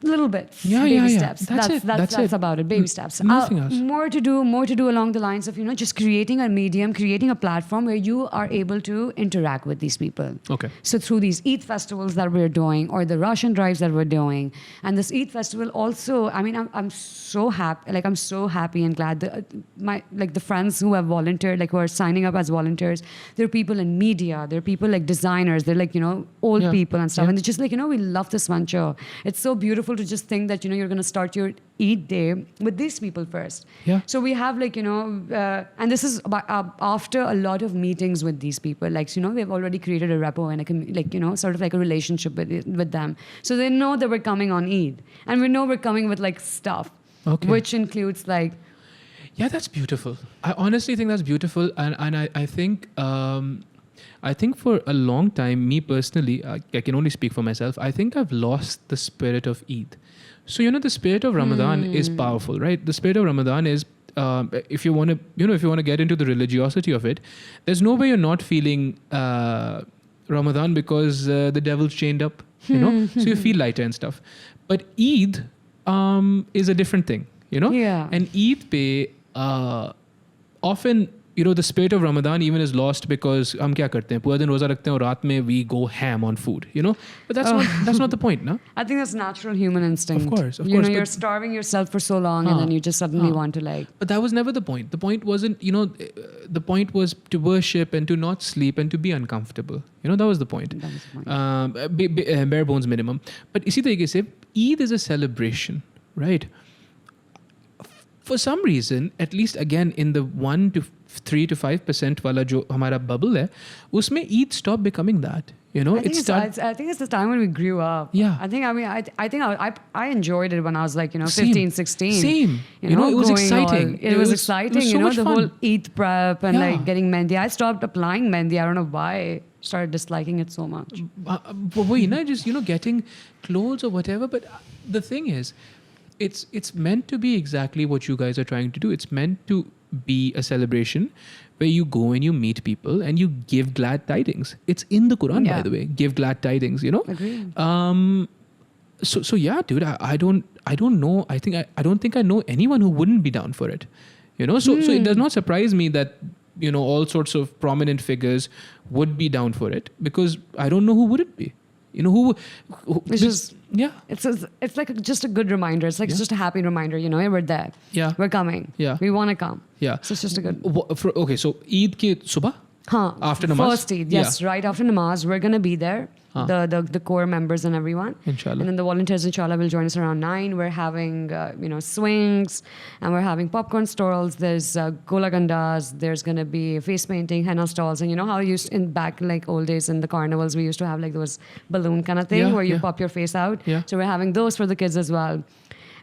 Little bit, baby steps. That's about it. Baby steps. Nothing else. More to do along the lines of just creating a medium, creating a platform where you are able to interact with these people. Okay. So through these Eid festivals that we're doing, or the Russian drives that we're doing, and this Eid festival also. I mean, I'm so happy. Like I'm so happy and glad. The friends who have volunteered, like who are signing up as volunteers. There are people in media. There are people like designers. They're like old people and stuff. And they're just like we love this venture. It's so beautiful to just think that you're going to start your Eid day with these people first. Yeah. So we have like and this is after a lot of meetings with these people. Like we've already created a rapport and sort of like a relationship with them. So they know that we're coming on Eid, and we know we're coming with like stuff, which includes like. Yeah, that's beautiful. I honestly think that's beautiful, and I think. I think for a long time, me personally, I can only speak for myself. I think I've lost the spirit of Eid. So the spirit of Ramadan is powerful, right? The spirit of Ramadan is, if you want to get into the religiosity of it, there's no way you're not feeling Ramadan because the devil's chained up, so you feel lighter and stuff. But Eid is a different thing, Yeah. And Eid pe often. The spirit of Ramadan even is lost because हम क्या करते हैं पूरा दिन रोजा रखते हैं और रात में we go ham on food, but that's not the point, no? I think that's natural human instinct. Of course. You're starving yourself for so long and then you just suddenly want to like. But that was never the point. The point wasn't, the point was to worship and to not sleep and to be uncomfortable. That was the point. That was the point. Bare bones minimum. But इसी तरीके से Eid is a celebration, right? For some reason, at least again in the 3 to 5% वाला जो हमारा bubble है, उसमें Eid stopped becoming that. You know, I think it's the time when we grew up. Yeah. I think I enjoyed it when I was like, 15, Same. 16. Same. You know, it was exciting. It was exciting, so much the fun. whole Eid prep and Yeah. like getting mehndi. I stopped applying mehndi. I don't know why. I started disliking it so much. But just, getting clothes or whatever. But the thing is, it's meant to be exactly what you guys are trying to do. It's meant to be a celebration where you go and you meet people and you give glad tidings. It's in the Quran, by Yeah. the way. Give glad tidings, Agreed. So yeah, dude, I don't know. I don't think I know anyone who wouldn't be down for it. So it does not surprise me that, all sorts of prominent figures would be down for it, because I don't know who wouldn't be. Who It's just, yeah. it's like just a good reminder. It's like just a happy reminder, we're there. Yeah. We're coming. Yeah. We want to come. Yeah. So it's just a good. Okay, so Eid ke subah? After namaz? First Eid, yes, right after namaz, we're gonna be there. The core members and everyone. Inshallah. And then the volunteers, inshallah, will join us around 9. We're having, swings, and we're having popcorn stalls. There's gola gandas. There's gonna be face painting, henna stalls, and you know how you used in back like old days in the carnivals, we used to have like those balloon kind of thing Yeah, where you yeah. pop your face out. Yeah. So we're having those for the kids as well,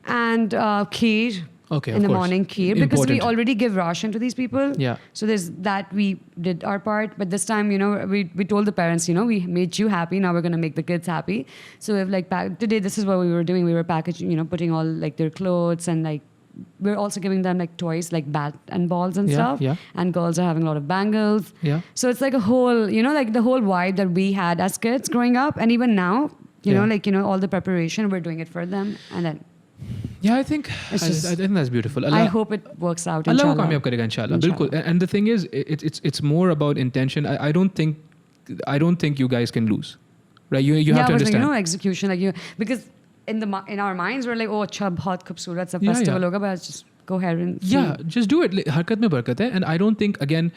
and kheer. Okay, in of the course. morning, kheer, because we Important. already give ration to these people. Yeah. So there's that, we did our part, but this time, we told the parents, we made you happy, now we're going to make the kids happy. So we've like today, this is what we were doing. We were packaging, putting all like their clothes, and like we're also giving them like toys like bat and balls and Yeah, stuff. yeah. And girls are having a lot of bangles. Yeah. So it's like a whole, like the whole vibe that we had as kids growing up, and even now, all the preparation, we're doing it for them, and then. Yeah, I think I think that's beautiful. I hope it works out. Allah Inshallah. ko kamyab karega, inshallah. Bilkul. And the thing is, it's more about intention. I don't think you guys can lose, right? You have to but understand. Execution, because in our minds we're like, oh, अच्छा बहुत खूबसूरत सा Yeah, festival yeah. होगा, but just go ahead and see. Yeah, just do it. Harkat mein barkat hai. And I don't think, again,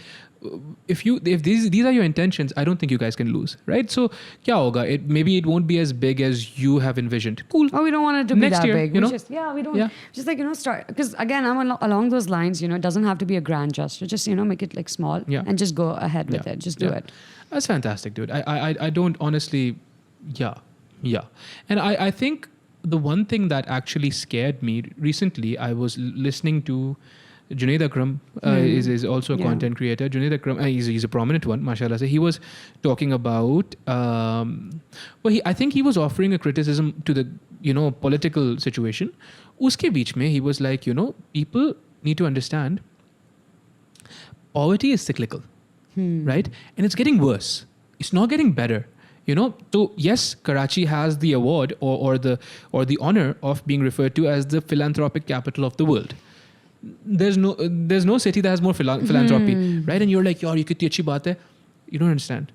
if these are your intentions, I don't think you guys can lose, right? So kya hoga? Maybe it won't be as big as you have envisioned. Cool. Oh, we don't want it to be Next that year, big. we We don't. Yeah. Just like start, because again, I'm along those lines. It doesn't have to be a grand gesture. Just make it like small, Yeah. and just go ahead with it. Just do it. That's fantastic, dude. I don't honestly, yeah. And I think the one thing that actually scared me recently, I was listening to Junaid Akram, is also a content creator. Junaid Akram, he's a prominent one, mashallah. So he was talking about, I think he was offering a criticism to the, political situation. Uske beech mein, he was like, people need to understand poverty is cyclical, right? And it's getting worse. It's not getting better. So yes, Karachi has the award or the honor of being referred to as the philanthropic capital of the world. There's no city that has more philanthropy, right? And you're like, yaar, ye kitni achhi baat hai. You don't understand.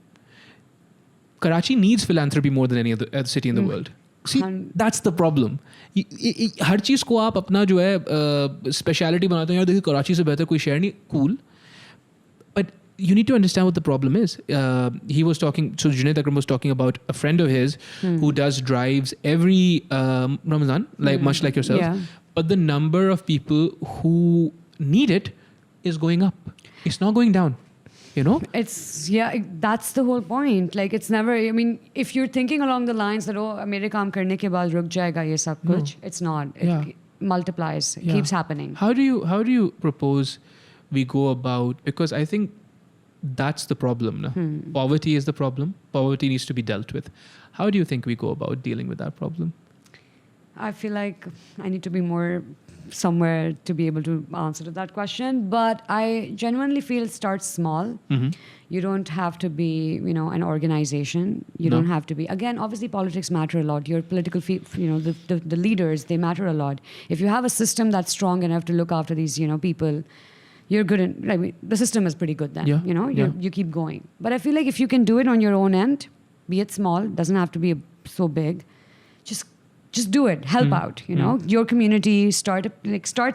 Karachi needs philanthropy more than any other city in the world. See, that's the problem. हर चीज को आप अपना जो है speciality बनाते हो, यार देखिए कराची से बेहतर कोई शहर नहीं, cool. But you need to understand what the problem is. He was talking, so Junaid Akram was talking about a friend of his who does drives every Ramadan, much like yourself. Yeah. But the number of people who need it is going up. It's not going down. That's the whole point. Like, it's never, if you're thinking along the lines that, oh, mere kaam karne ke baad ruk jayega ye sab kuch, it's not. It multiplies. It keeps happening. How do you propose we go about, because I think that's the problem. Na? Poverty is the problem. Poverty needs to be dealt with. How do you think we go about dealing with that problem? I feel like I need to be more somewhere to be able to answer to that question. But I genuinely feel start small. You don't have to be, an organization. You don't have to be. Again, obviously politics matter a lot. Your political, the leaders, they matter a lot. If you have a system that's strong enough to look after these, people, you're good. The system is pretty good then. You keep going. But I feel like if you can do it on your own end, be it small, doesn't have to be so big. Just do it. Help out. Your community. Start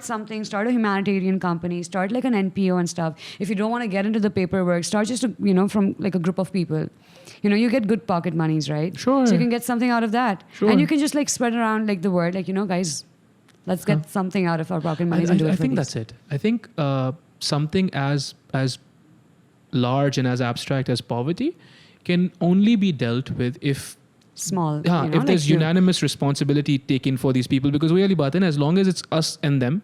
something. Start a humanitarian company. Start like an NPO and stuff. If you don't want to get into the paperwork, start just from like a group of people. You get good pocket monies, right? Sure. So you can get something out of that, and you can just like spread around like the word, like guys, let's get something out of our pocket monies and do it. I think that's it. I think something as large and as abstract as poverty can only be dealt with if small. if there's unanimous responsibility taken for these people, because वही वाली बात है ना, as long as it's us and them,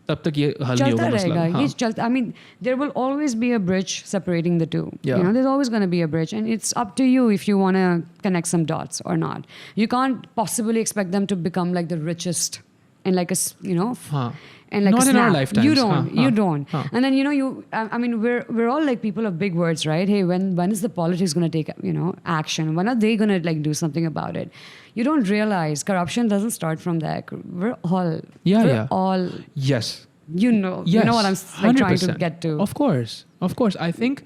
तब तक ये हल नहीं होगा मसला. I mean, there will always be a bridge separating the two. Yeah. There's always going to be a bridge, and it's up to you if you want to connect some dots or not. You can't possibly expect them to become like the richest in like a and like not a in snap. our lifetimes. You don't. And then I mean, we're all like people of big words, right? Hey, when is the politics going to take action? When are they going to like do something about it? You don't realize corruption doesn't start from there. We're all yes. You know what I'm like, trying to get to. Of course. I think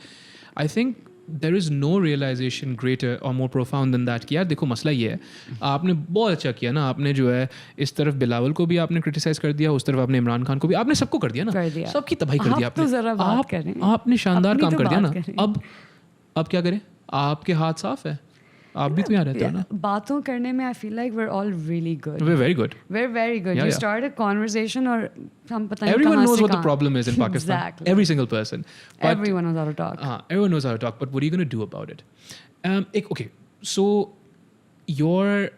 there is no realization greater or more profound than that कि यार देखो मसला ये है, आपने बहुत अच्छा किया ना, आपने जो है इस तरफ बिलावल को भी आपने क्रिटिसाइज कर दिया, उस तरफ आपने इमरान खान को भी, आपने सबको कर दिया ना, सबकी तबाही कर दिया आपने. आपने शानदार काम कर दिया ना. अब क्या करें? आपके हाथ साफ है, आप भी तो यहाँ रहते हो ना. बातों करने में I feel like we're all really good. We're very good. We're very good. You start a conversation और हम पता नहीं everyone knows what the problem is in Pakistan. Exactly. Every single person. But everyone knows how to talk. Everyone knows how to talk. But what are you going to do about it? Okay. So you're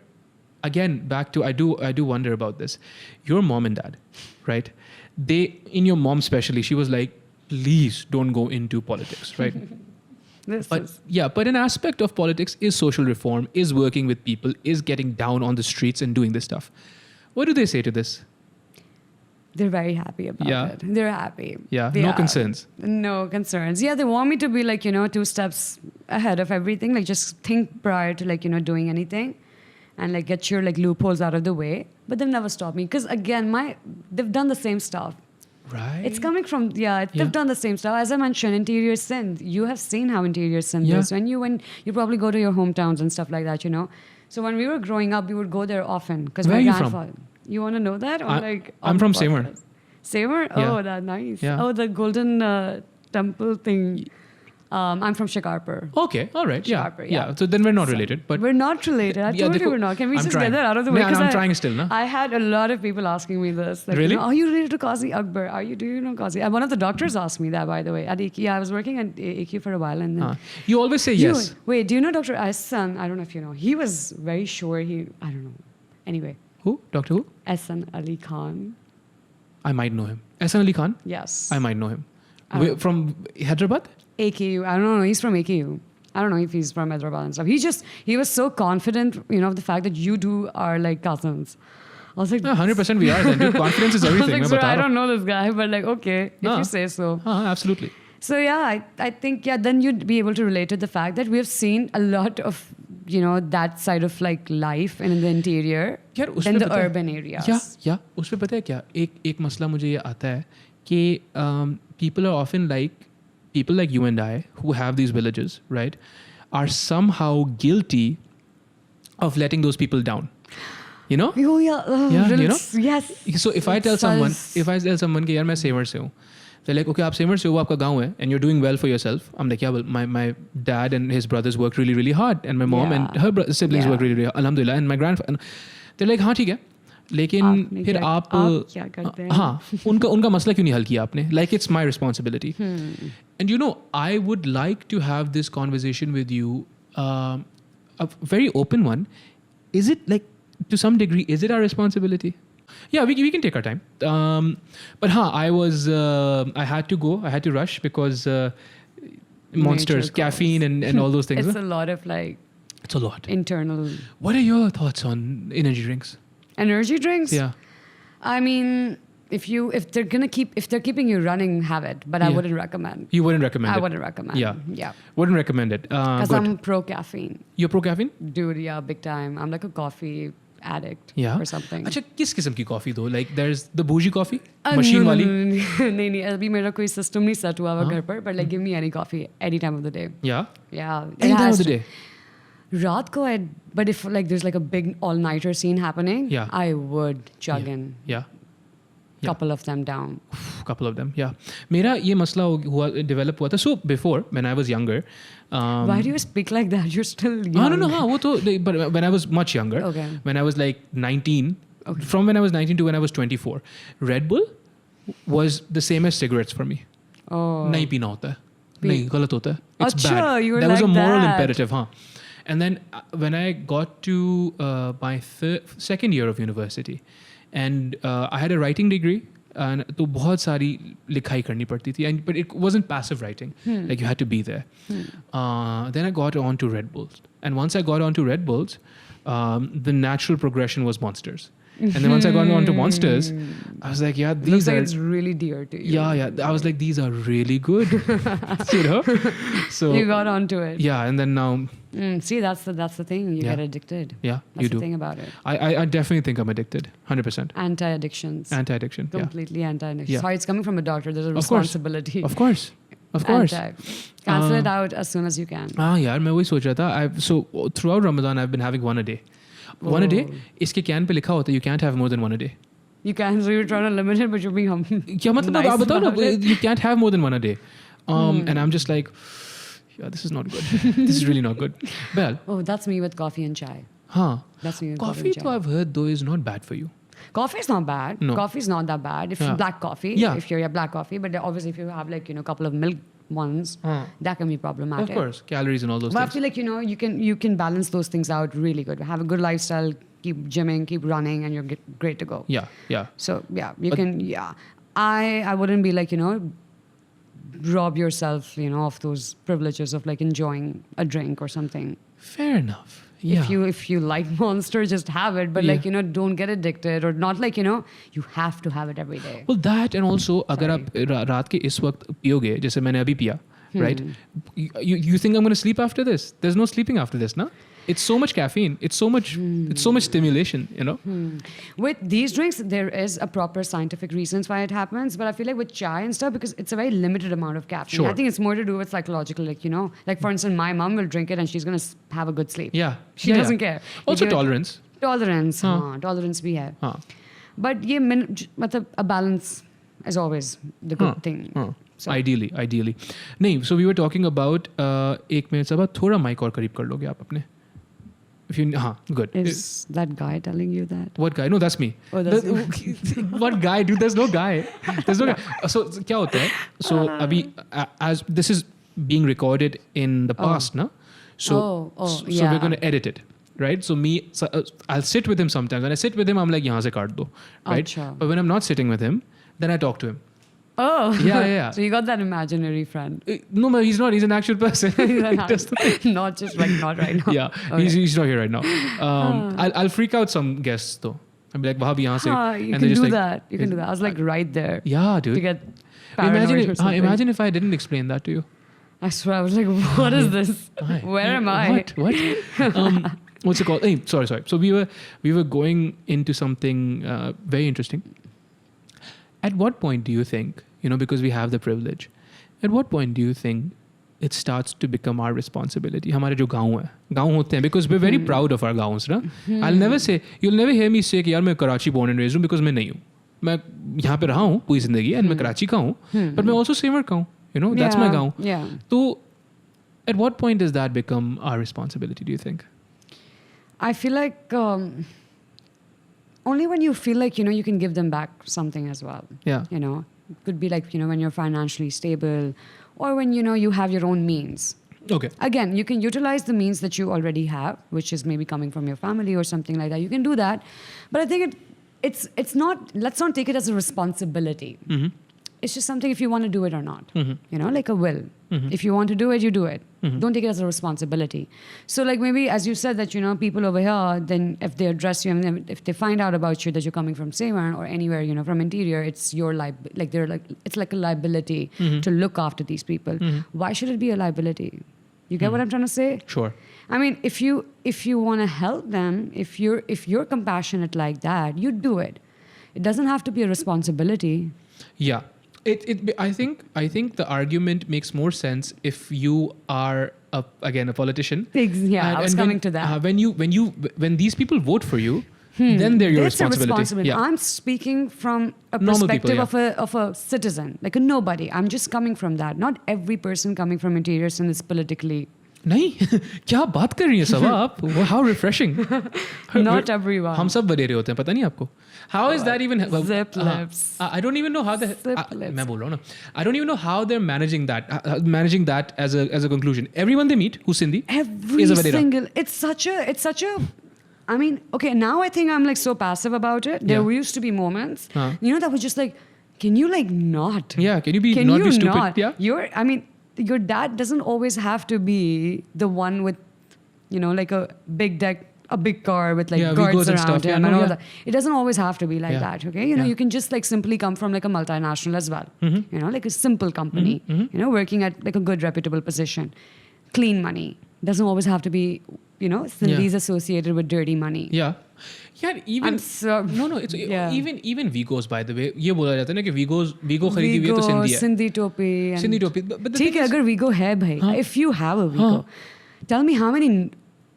again back to I do wonder about this. Your mom and dad, right? In your mom especially, she was like, please don't go into politics, right? But an aspect of politics is social reform, is working with people, is getting down on the streets and doing this stuff. What do they say to this? They're very happy about it. They're happy. Yeah, no concerns. No concerns. Yeah, they want me to be like, 2 steps ahead of everything. Like just think prior to like, doing anything and like get your like loopholes out of the way. But they've never stopped me. Because again, they've done the same stuff. Right. It's coming from, they've done the same stuff. As I mentioned, interior Sindh. You have seen how interior Sindh is. When you probably go to your hometowns and stuff like that, So when we were growing up, we would go there often. Because my grandfather. You want to know that? Or I'm from Seymour. Seymour? Yeah. Oh, that's nice. Yeah. Oh, the golden temple thing. I'm from Shikarpur. Okay, all right. Shikarpur, yeah. So then we're not related. But we're not related. I told you we're not. Can we just get that out of the way? I'm trying still, no? I had a lot of people asking me this. Like, really? Are you related to Kazi Akbar? Do you know Kazi? And one of the doctors asked me that, by the way. At IKEA, I was working at IKEA for a while. And then you always say yes. Wait, do you know Dr. Ahsan? I don't know if you know. He was very sure I don't know. Anyway. Who? Dr. who? Ahsan Ali Khan. I might know him. Ahsan Ali Khan? Yes. I might know him. From Hyderabad? AKU. I don't know. He's from AKU. I don't know if he's from Hyderabad and stuff. He was so confident, of the fact that you two are like cousins. I was like, 100% we are then. Dude, confidence is everything. I was like, I don't know this guy, but like, okay, if you say so. Absolutely. So yeah, I think, then you'd be able to relate to the fact that we have seen a lot of, that side of like life in the interior than the urban areas. Yeah. उस पे पता है क्या? एक मसला मुझे ये आता है कि people are often like, people like you and I who have these villages, right, are somehow guilty of letting those people down. Oh yeah. Yes. So if I tell someone कि यार मैं सेवर से हूँ, they're like, okay, आप saver से हो, आपका गाँव है, and you're doing well for yourself. I'm like, yeah, well, my dad and his brothers worked really, really hard, and my mom and her siblings worked really, really hard, alhamdulillah, and my grandfather. They're like, हाँ ठीक है, लेकिन फिर आप क्या करते हैं? हाँ, उनका मसला क्यों नहीं हल किया आपने? Like it's my responsibility. And I would like to have this conversation with you, a very open one. Is it like, to some degree, is it our responsibility? Yeah, we can take our time. But I had to go. I had to rush because monsters, caffeine and all those things. It's a lot of like... It's a lot. Internal... What are your thoughts on energy drinks? Energy drinks? Yeah. I mean, if they're keeping you running, have it. But I wouldn't recommend. You wouldn't recommend it? I wouldn't recommend. Yeah. Wouldn't recommend it. Because I'm pro caffeine. You're pro caffeine? Dude, yeah, big time. I'm like a coffee addict or something. अच्छा, किस किस्म की coffee though? Like there's the bougie coffee, machine वाली. नहीं, अभी मेरा कोई system नहीं set हुआ घर पर. But like, give me any coffee, any time of the day. Yeah. Any time of the day. रात को but if like there's like a big all-nighter scene happening, I would chug in. Yeah. Couple of them down. Couple of them, yeah. मेरा ये मसला develop हुआ था. So before, when I was younger. Why do you speak like that? You're still young. No. But when I was much younger, when I was like 19, from when I was 19 to when I was 24, Red Bull was the same as cigarettes for me. Oh. नहीं पीना होता है. नहीं गलत होता है. It's Achha, bad. you were That was a like moral that. imperative, huh? And then when I got to my second year of university, and I had a writing degree, and तो बहुत सारी लिखाई करनी पड़ती थी, and but it wasn't passive writing, like you had to be there. Then I got on to Red Bulls, and once I got on to Red Bulls, the natural progression was Monsters. And then once I got on to Monsters, I was like, yeah, these Looks are... like it's really dear to you. Yeah. I was like, these are really good. You know? So You got onto it. yeah, and then now... See, that's the thing. You get addicted. Yeah, that's you the do. thing about it. I definitely think I'm addicted. 100%. Anti-addictions. Anti-addiction. Completely anti-addiction. Yeah. Sorry, it's coming from a doctor. There's a Of course. responsibility. Of course. Cancel it out as soon as you can. यार मैं वही सोच रहा था. So throughout Ramadan, I've been having one a day. One a day. इसके can pay लिखा होता है, you can't have more than one a day. You can, so you're trying to limit it, but you're being क्या मतलब nice आप बताओ ना, about it. you can't have more than one a day. And I'm just like, yeah, this is not good. This is really not good. Well, Oh, that's me with coffee and chai. हाँ. That's me with Coffee coffee and तो chai. I've heard though is not bad for you. Coffee is not bad. No. Coffee is not that bad. If Yeah. black coffee, Yeah. if you're black coffee, but obviously if you have like, a couple of milk ones, that can be problematic. Of course, calories and all those But I things. feel like, you can balance those things out really good. Have a good lifestyle, keep gymming, keep running, and you're great to go. Yeah. So, yeah, you can, yeah. I wouldn't be like, rob yourself, of those privileges of like enjoying a drink or something. Fair enough. Yeah. If you like Monster, just have it. But Yeah. like, don't get addicted or not like, you have to have it every day. Well, that and also अगर आप रात के इस वक्त पियोगे जैसे मैंने अभी पिया, right? You think I'm going to sleep after this? There's no sleeping after this, na? It's so much caffeine. It's so much stimulation, With these drinks, there is a proper scientific reasons why it happens. But I feel like with chai and stuff, because it's a very limited amount of caffeine. Sure. I think it's more to do with psychological, like, like for instance, my mom will drink it and she's going to have a good sleep. Yeah. She doesn't care. Also You give it- tolerance. Tolerance. Tolerance we have. But a balance is always the good thing. So. Ideally. नहीं, so we were talking about एक minute सब थोड़ा mic और करीब कर लोगे आप अपने. If you good. Is that guy telling you that? What guy? No, that's me. Oh, that's What guy, dude? There's no guy. There's no guy. So क्या होता है? So अभी as this is being recorded in the past, na? So so yeah. we're going to edit it. Right? So I'll sit with him sometimes. When I sit with him, I'm like, यहाँ से काट दो. Right? Achha. But when I'm not sitting with him, then I talk to him. Oh. Yeah. So you got that imaginary friend. No, but he's not. He's an actual person. That's the thing. Not just like not right now. Yeah, Okay. he's not here right now. I'll freak out some guests though. I'll be like, "Wahab yahan se," You and can just do like, that. You can do that. I was like right there. Yeah, dude. To get paranoid or something. Imagine if I didn't explain that to you. I swear, I was like, what is this? Why? Where am I? What? What's it called? Hey, sorry. So we were going into something very interesting. At what point do you think, because we have the privilege, at what point do you think it starts to become our responsibility? हमारे जो गाँव होते हैं, because we're very proud of our गाँws, ना? You'll never hear me say कि यार मैं Karachi born and raised हूँ, because मैं नहीं हूँ. मैं यहाँ पे रहा हूँ पूरी जिंदगी, and मैं कराची का हूँ, but मैं also सेवर का हूँ. That's my गाँव. Yeah. So, at what point does that become our responsibility, do you think? I feel like only when you feel like, you can give them back something as well. Yeah. It could be like, when you're financially stable or when, you have your own means. Okay. Again, you can utilize the means that you already have, which is maybe coming from your family or something like that. You can do that. But I think it's not, let's not take it as a responsibility. Mm-hmm. It's just something if you want to do it or not. Mm-hmm. Like a will. Mm-hmm. If you want to do it, you do it. Mm-hmm. Don't take it as a responsibility. So like maybe as you said that, people over here, then if they address you and if they find out about you that you're coming from Seymour or anywhere, from interior, it's your it's like a liability to look after these people. Mm-hmm. Why should it be a liability? You get what I'm trying to say? Sure. I mean, if you want to help them, if you're compassionate like that, you do it. It doesn't have to be a responsibility. Yeah. I think the argument makes more sense if you are a politician. Yeah, I was coming to that. When these people vote for you, then they're your responsibility. Yeah. I'm speaking from a Normal perspective people, of a citizen, like a nobody. I'm just coming from that. Not every person coming from interior and is politically नहीं क्या बात कर रही हैं सबा आप? How refreshing. Not everyone. हम सब बडेरे होते हैं, पता नहीं आपको? How is that even? Zip lips. I don't even know how the. Zip lips. मैं बोल रहा हूँ ना. I don't even know how they're managing that as a conclusion. Everyone they meet who's Sindhi Every is a vadera. single. It's such a. I mean, okay, now I think I'm like so passive about it. There used to be moments, that was just like, can you like not? Yeah, can you Can not you be stupid? not? Yeah. Your dad doesn't always have to be the one with, like a big deck, a big car with like guards around stuff. him and all that. It doesn't always have to be like that, okay? You can just like simply come from like a multinational as well. Like a simple company, working at like a good reputable position. Clean money. Doesn't always have to be, Sindhis associated with dirty money. Yeah. यार even no it's even Vigos by the way ये बोला जाता है ना कि Vigo खरीदी हुई है तो सिंधी है सिंधी टोपी but ठीक है अगर Vigo है भाई if you have a Vigo tell me how many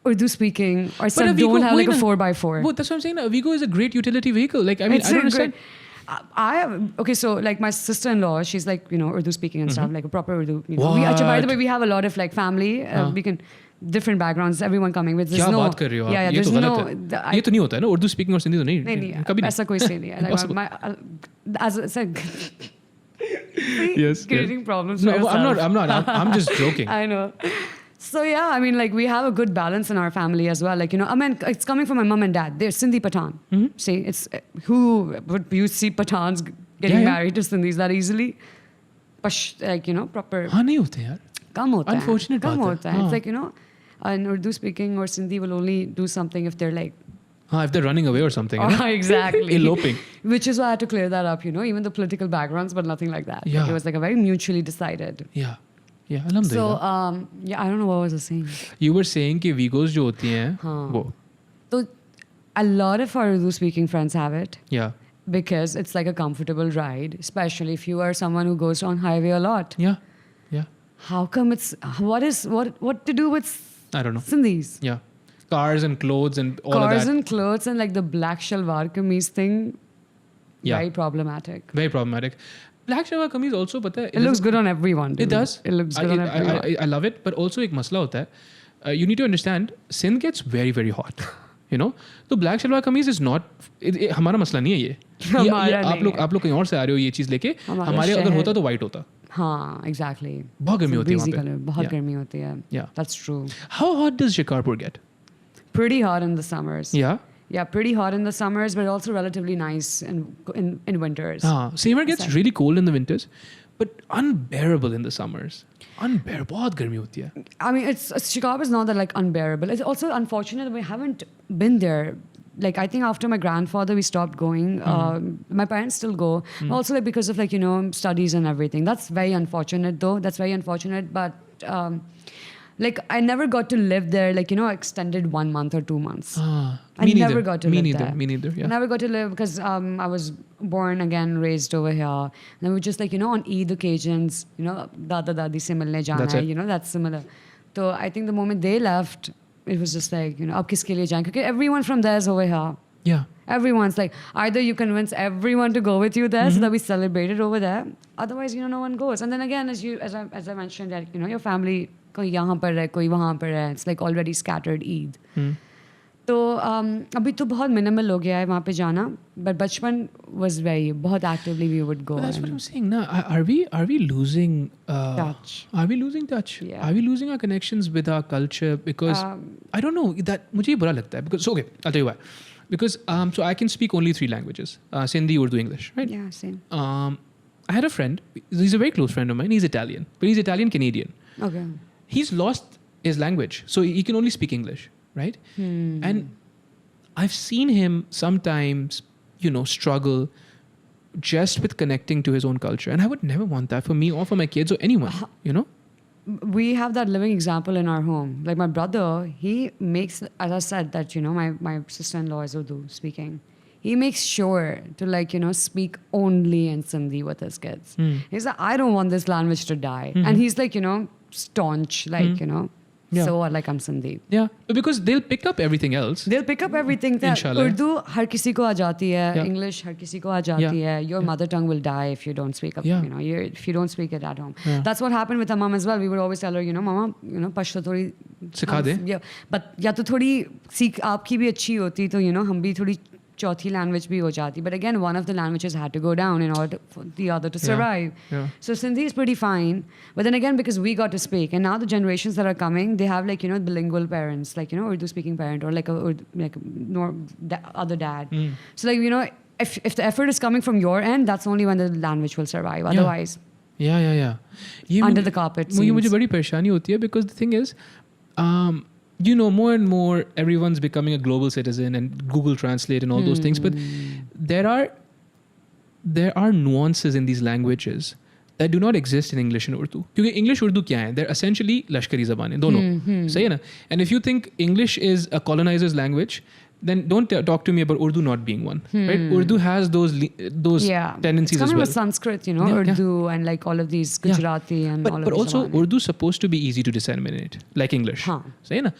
Urdu speaking or some don't have like a 4x4 that's what I'm saying. A Vigo is a great utility vehicle. Like I mean I don't understand. Okay, so like my sister-in-law, she's like Urdu speaking and stuff, like a proper Urdu. By the way, we have a lot of like family. We can different backgrounds, everyone coming with. क्या बात कर रही हो आप? ये तो गलत है. ये तो नहीं होता है ना उर्दू स्पीकिंग और सिंधी तो नहीं कभी ऐसा कोई से नहीं है. As I said, yes, creating problems. No, I'm not. I'm just joking. I know. So yeah, I mean, like we have a good balance in our family as well. Like I mean, it's coming from my mom and dad. They're Sindhi Pathan. See, it's who would you see Pathans getting married to Sindhis that easily? Like proper. हाँ नहीं होते यार. कम होता है. Unfortunate कम होता है. It's like an Urdu speaking or Sindhi will only do something if they're like. If they're running away or something. Exactly. Eloping. Which is why I had to clear that up. Even the political backgrounds, but nothing like that. Yeah. Like, it was like a very mutually decided. Yeah. Yeah, alhamdulillah. So, I don't know what was I saying. You were saying कि Vigos जो होती हैं वो. So, a lot of our Urdu-speaking friends have it. Yeah. Because it's like a comfortable ride, especially if you are someone who goes on highway a lot. Yeah. Yeah. How come what to do with I don't know. Sindhis? Yeah. Cars and clothes and all of that. Cars and clothes and like the black shalwar kameez thing. Yeah. Very problematic. Very problematic. Black shalwar kameez also, but it looks good on everyone. Dude. It does. It looks good on everyone. I love it, but also एक मसला होता है. You need to understand, Sindh gets very very hot. तो black shalwar kameez is not हमारा मसला नहीं है ये आप लोग कहीं और से आ रहे हो ये चीज लेके हमारे अगर होता तो white होता. हाँ, exactly. बहुत गर्मी होती है वहाँ पे. बहुत गर्मी होती है. Yeah. That's true. How hot does Shikarpur get? Pretty hot in the summers. Yeah. Yeah, pretty hot in the summers, but also relatively nice in winters. Seymour gets really cold in the winters, but unbearable in the summers. Unbearable. बहुत गर्मी होती है. I mean, Chicago is not that like unbearable. It's also unfortunate that we haven't been there. Like I think after my grandfather, we stopped going. My parents still go. Also like because of like studies and everything. That's very unfortunate though. That's very unfortunate. But like I never got to live there. Like extended 1 month or 2 months. I never got to live there. Me neither. Yeah. I never got to live because I was born again, raised over here. And then we just like on Eid occasions, dada dadi se milne jana hai. That's similar. So I think the moment they left, it was just like ab kiske liye jayenge? Because everyone from there is over here. Yeah. Everyone's like either you convince everyone to go with you there so that we celebrate it over there. Otherwise, no one goes. And then again, as I mentioned, that your family koi yahan par hai, koi wahan par hai. It's like already scattered Eid. तो अभी तो बहुत minimal हो गया है वहाँ पे जाना, but बचपन was very बहुत actively we would go. But that's what I'm saying. Now, are we losing touch? Are we losing touch? Yeah. Are we losing our connections with our culture? Because I don't know that मुझे ये बुरा लगता है. Because okay, I'll tell you why. Because so I can speak only 3 languages: Sindhi, Urdu, English. Right? Yeah, same. I had a friend. He's a very close friend of mine. He's Italian, but he's Italian Canadian. Okay. He's lost his language, so he can only speak English. Right? And I've seen him sometimes, struggle just with connecting to his own culture. And I would never want that for me or for my kids or anyone, We have that living example in our home. Like my brother, he makes, as I said, that, my sister-in-law is Urdu speaking. He makes sure to speak only in Sindhi with his kids. He's like, I don't want this language to die. And he's like, staunch, like, so like I'm Sindhi. Yeah, because they'll pick up everything else. They'll pick up everything. Inshallah. Urdu har kisi ko aa jati hai, English har kisi ko aa jati hai. Your mother tongue will die if you don't speak up. You know, if you don't speak it at home. That's what happened with our mom as well. We would always tell her, you know, Mama, you know, Pashto thodi सिखा दे. Yeah, but या तो थोड़ी सीख आपकी भी अच्छी होती तो you know हम भी थोड़ी चौथी language भी हो जाती. But again, one of the languages had to go down in order for the other to survive. So Sindhi is pretty fine. But then again, because we got to speak, and now the generations that are coming, they have like, you know, bilingual parents, like, you know, Urdu speaking parent or like other dad. So like, you know, if the effort is coming from your end, that's only when the language will survive. Otherwise, Under the carpet. मुझे बड़ी परेशानी होती है because the thing is, you know, more and more everyone's becoming a global citizen and Google Translate and all those things, but there are nuances in these languages that do not exist in English and Urdu. क्योंकि English Urdu क्या है? They're essentially लश्करी ज़बान है दोनों. सही है ना? And if you think English is a colonizer's language, then don't talk to me about Urdu not being one. Right? Urdu has those tendencies it's as well. With Sanskrit, you know, Urdu and like all of these Gujarati and all of these. But also Urdu is supposed to be easy to disseminate, like English. सही है ना?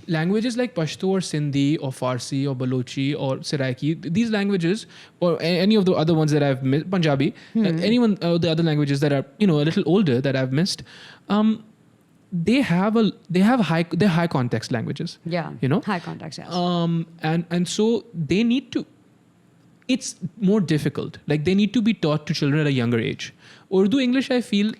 Languages like Pashto or Sindhi or Farsi or Balochi or Seraiki, these languages or any of the other ones that I've missed, Punjabi, anyone the other languages that are, you know, a little older that I've missed, they're high context languages. Yeah. You know? High context, yes. And so they need to, it's more difficult. Like they need to be taught to children at a younger age. Urdu English, I feel,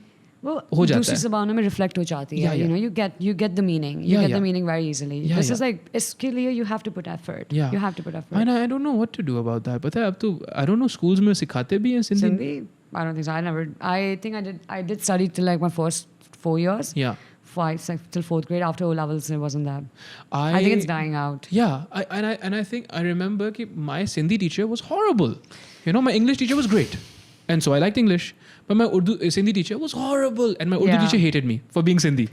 हो जाता है. दूसरी ज़बानों में reflect हो जाती है. You know, you get the meaning. You get the meaning very easily. This is like, इसके लिए you have to put effort. You have to put effort. And I don't know what to do about that. पता है अब तो I don't know schools में सिखाते भी हैं Sindhi? I don't think so. I think I did study till like my first 4 years. Yeah. Till 4th grade. After O levels, it wasn't that. I think it's dying out. Yeah, I think I remember that my Sindhi teacher was horrible. You know, my English teacher was great, and so I liked English. But my Sindhi teacher was horrible, and my Urdu teacher hated me for being Sindhi.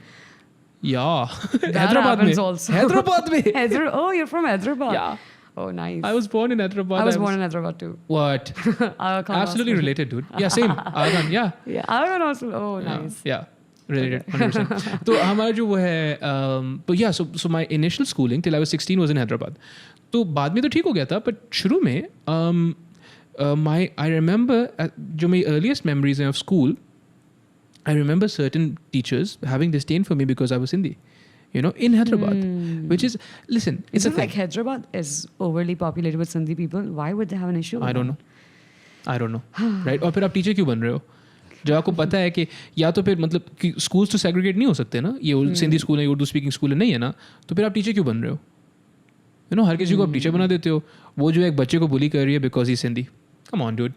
Yeah, that happens also. Hyderabad mein. Oh, you're from Hyderabad. Yeah. Oh, nice. I was born in Hyderabad. I was born in Hyderabad too. What? Absolutely related, dude. Yeah, same. Aragan, yeah. Yeah, Aragan also. Oh, nice. Yeah. Related, 100%. तो हमारा जो वो है, तो yeah, so my initial schooling till I was 16 was in Hyderabad. तो बाद में तो ठीक हो गया था, but शुरू में I remember जो मेरी earliest memories of school, I remember certain teachers having disdain for me because I was Sindhi, you know, in Hyderabad, which is, listen, it's a thing. Like Hyderabad is overly populated with Sindhi people. Why would they have an issue with I don't know. Right? और फिर आप teacher क्यों बन रहे हो? जब आपको पता है कि या तो फिर मतलब कि स्कूल्स तो सेग्रीगेट नहीं हो सकते ना, ये सिंधी स्कूल है, उर्दू स्पीकिंग स्कूल है, नहीं है ना, तो फिर आप टीचर क्यों बन रहे हो? यू नो, हर किसी को आप टीचर बना देते हो. वो जो एक बच्चे को बुली कर रही है because he Sindhi. Come on dude.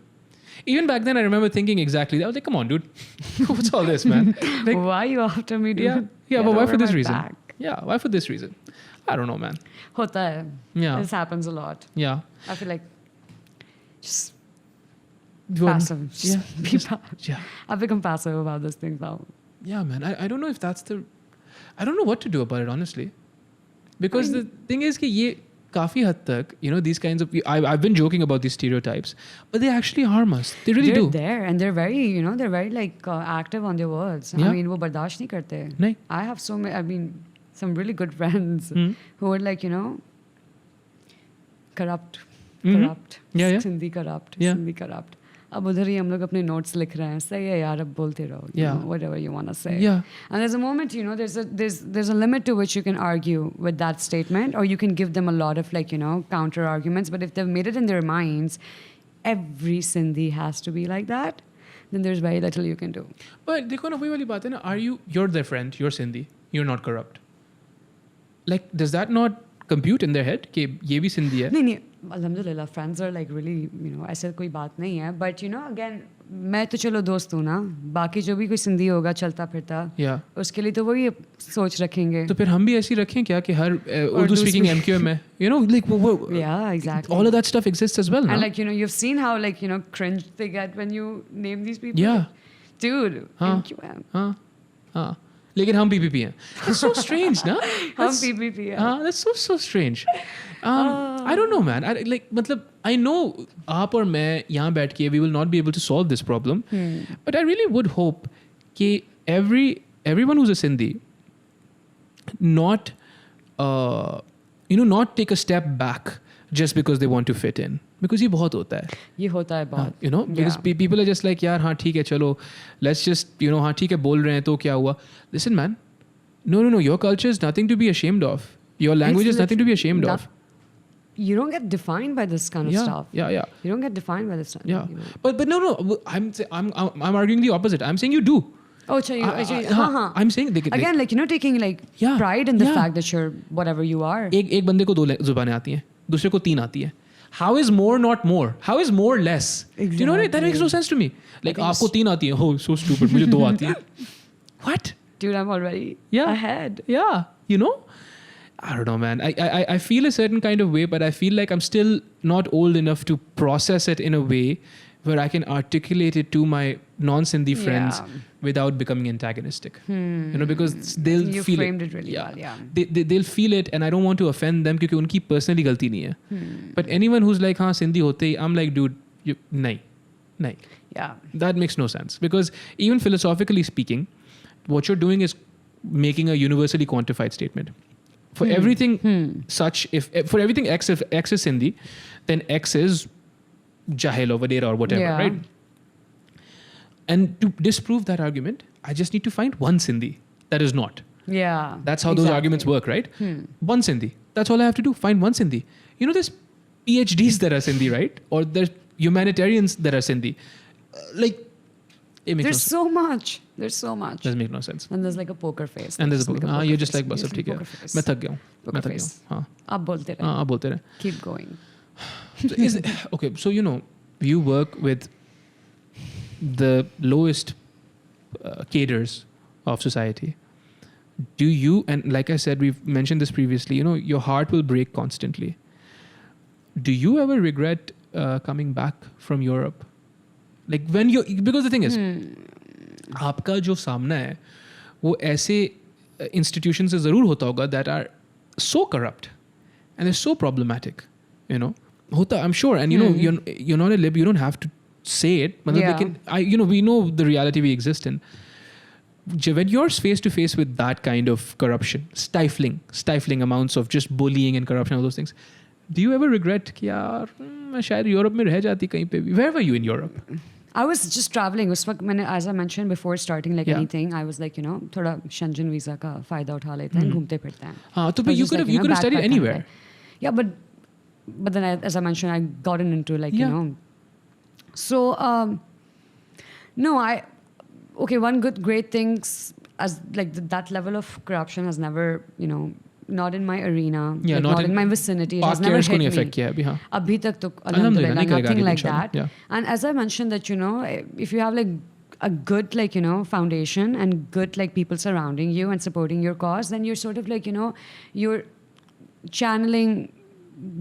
Even back then, I remember thinking exactly that. I was like, come on, dude. What's all this, man? Like, why are you after me, dude? Yeah, but why for this reason? Yeah, why for this reason? I don't know, man. Hota hai. Yeah. This happens a lot. Yeah. I feel like just passive. Yeah. I've become passive about this thing now. Yeah, man. I don't know if that's I don't know what to do about it, honestly. Because the thing is कि ये काफी हद तक, you know, these kinds of, I've been joking about these stereotypes, but they actually harm us. They really do. They're there and they're very, you know, they're very like active on their words. Yeah. I mean, वो बर्दाश्त नहीं करते. नहीं. I have some really good friends who are like, you know, corrupt. Yeah. Sindhi corrupt. अब उधर ही हम लोग अपने notes लिख रहे हैं. सही है यार, अब बोलते रहो. You know, whatever you want to say. Yeah. And there's a moment, you know, there's a limit to which you can argue with that statement, or you can give them a lot of like, you know, counter arguments. But if they've made it in their minds, every Sindhi has to be like that, then there's very little you can do. But देखो ना वही वाली बात है ना, you're their friend, you're Sindhi, you're not corrupt. Like, does that not compute in their head कि ये भी सिंधी है? नहीं, alhamdulillah, friends are like really, you know, ऐसा कोई बात नहीं है. But you know, again, मैं तो चलो दोस्त हूँ ना, बाकी जो भी कोई सिंधी होगा चलता फिरता, उसके लिए तो वही सोच रखेंगे. तो फिर हम भी ऐसी रखें क्या कि हर उर्दू स्पीकिंग MQM में, you know, like yeah, exactly. all of that stuff exists as well. And like, you know, you've seen how like, you know, cringe they get when you name these people. Yeah. Dude, MQM. हाँ. लेकिन हम PPP हैं. It's so strange, ना? हम PPP हैं. That's so strange. I don't know, man. मतलब I know आप और मैं यहाँ बैठ के we will not be able to solve this problem. But I really would hope कि everyone who's a Sindhi not not take a step back just because they want to fit in, because ये बहुत होता है. ये होता है बहुत. Because people are just like, यार हाँ ठीक है चलो, let's just हाँ ठीक है बोल रहे हैं तो क्या हुआ. Listen man, no, your culture is nothing to be ashamed of. Your language is nothing to be ashamed of. You don't get defined by this kind of stuff. Yeah. You don't get defined by this stuff. Yeah. But no, I'm arguing the opposite. I'm saying you do. Oh, I'm saying again, like taking like pride in the fact that you're whatever you are. एक बंदे को 2 जुबानें आती हैं, दूसरे को 3 आती हैं. How is more not more? How is more less? Exactly. Do you know what? That makes no sense to me. Like आपको 3 आती हैं, oh so stupid, मुझे 2 आती हैं. What? Dude, I'm already ahead. Yeah, I don't know, man. I feel a certain kind of way, but I feel like I'm still not old enough to process it in a way where I can articulate it to my non-Sindhi friends without becoming antagonistic. Because they'll you feel framed it really well. Yeah. They'll feel it, and I don't want to offend them because उनकी personally गलती नहीं है. But anyone who's like, हाँ Sindhi होते ही, I'm like, dude, नहीं. Yeah. That makes no sense, because even philosophically speaking, what you're doing is making a universally quantified statement. For everything for everything X, if X is Sindhi, then X is Jahil or Vadera or whatever, right? And to disprove that argument, I just need to find one Sindhi that is not. Yeah. That's how those arguments work, right? One Sindhi. That's all I have to do. Find one Sindhi. There's PhDs that are Sindhi, right? Or there's humanitarians that are Sindhi. There's so much. Doesn't make no sense. And there's like a poker face. And there's a poker face. You're just like, बस अब ठीक है. मैं थक गया हूँ. मैं थक गया हूँ. हाँ. आप बोलते रहे. Keep going. Okay, so you work with the lowest cadres of society. Do you, and like I said, we've mentioned this previously, your heart will break constantly. Do you ever regret coming back from Europe? Like when because the thing is, आपका जो सामना है वो ऐसे institutions से ज़रूर होता होगा that are so corrupt and they're so problematic, होता, I'm sure, and you're not a lib, you don't have to say it, we know the reality we exist in. When you're face to face with that kind of corruption, stifling amounts of just bullying and corruption, all those things, do you ever regret कि यार मैं शायद Europe में रह जाती कहीं पे भी? Where were you in Europe? I was just traveling. उस वक्त मैंने, as I mentioned before starting anything, I was like, थोड़ा Schengen visa का फायदा उठा लेते हैं, घूमते फिरते हैं. हाँ, तो you could have studied anywhere. Yeah, but then as I mentioned, I gotten into so no, one great things as like that level of corruption has never, not in my arena, not in my vicinity. It has never hit me. Abhi tak to alhamdulillah, nothing like that. Yeah. And as I mentioned that, if you have like a good foundation and good people surrounding you and supporting your cause, then you're sort of like, you're channeling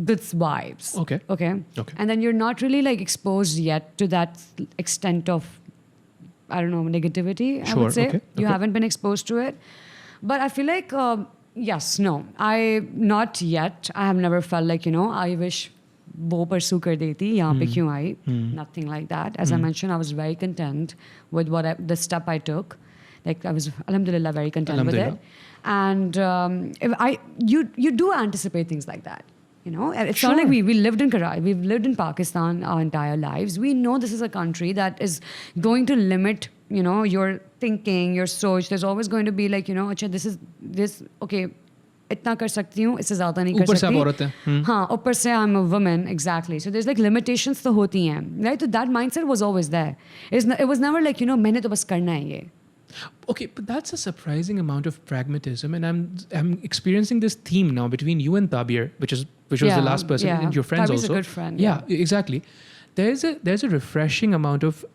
good vibes. Okay. And then you're not really exposed yet to that extent of, I don't know, negativity, I would say. You haven't been exposed to it. But I feel like, yes, no, not yet. I have never felt like, I wish wo pursue kar deti, yahan pe kyun aayi. Nothing like that. As I mentioned, I was very content with the step I took. Like I was, alhamdulillah, very content with it. And you do anticipate things like that. It's not like we lived in Karachi, we've lived in Pakistan our entire lives. We know this is a country that is going to limit, your thinking, your soch. There's always going to be like, अच्छा, this, okay, इतना कर सकती हूँ, इससे ज़्यादा नहीं कर सकती. ऊपर से आप औरत हैं. हाँ, ऊपर से I'm a woman, exactly. So there's limitations तो होती हैं, right? So that mindset was always there. It was never like, मैंने तो बस करना है ये. Okay, but that's a surprising amount of pragmatism, and I'm experiencing this theme now between you and Tabir, which was the last person, and your friends Tabir's also. A good friend. Yeah, exactly. There's a refreshing amount of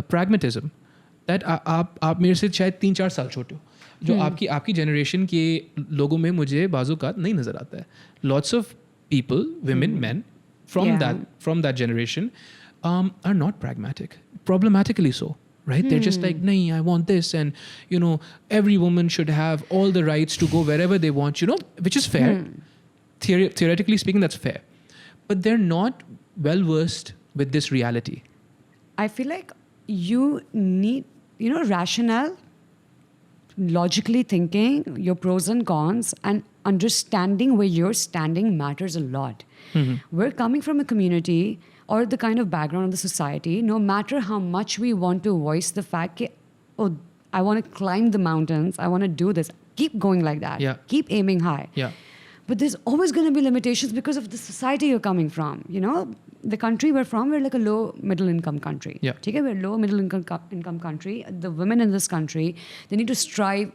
pragmatism that आप मेरे से शायद 3-4 साल छोटे हो, जो आपकी generation के लोगों में मुझे बाज़-औक़ात नहीं नज़र आता है. Lots of people, women, men from that generation are not pragmatic, problematically so. Right? They're just like, nahi, I want this. And, every woman should have all the rights to go wherever they want, which is fair. Theoretically speaking, that's fair. But they're not well versed with this reality. I feel like you need, rationale logically thinking your pros and cons and understanding where you're standing matters a lot. We're coming from a community or the kind of background of the society, no matter how much we want to voice the fact that, oh, I want to climb the mountains, I want to do this, keep going like that, keep aiming high. But there's always going to be limitations because of the society you're coming from. You know, the country we're from, we're like a low middle income country. Okay? We're a low middle income country. The women in this country, they need to strive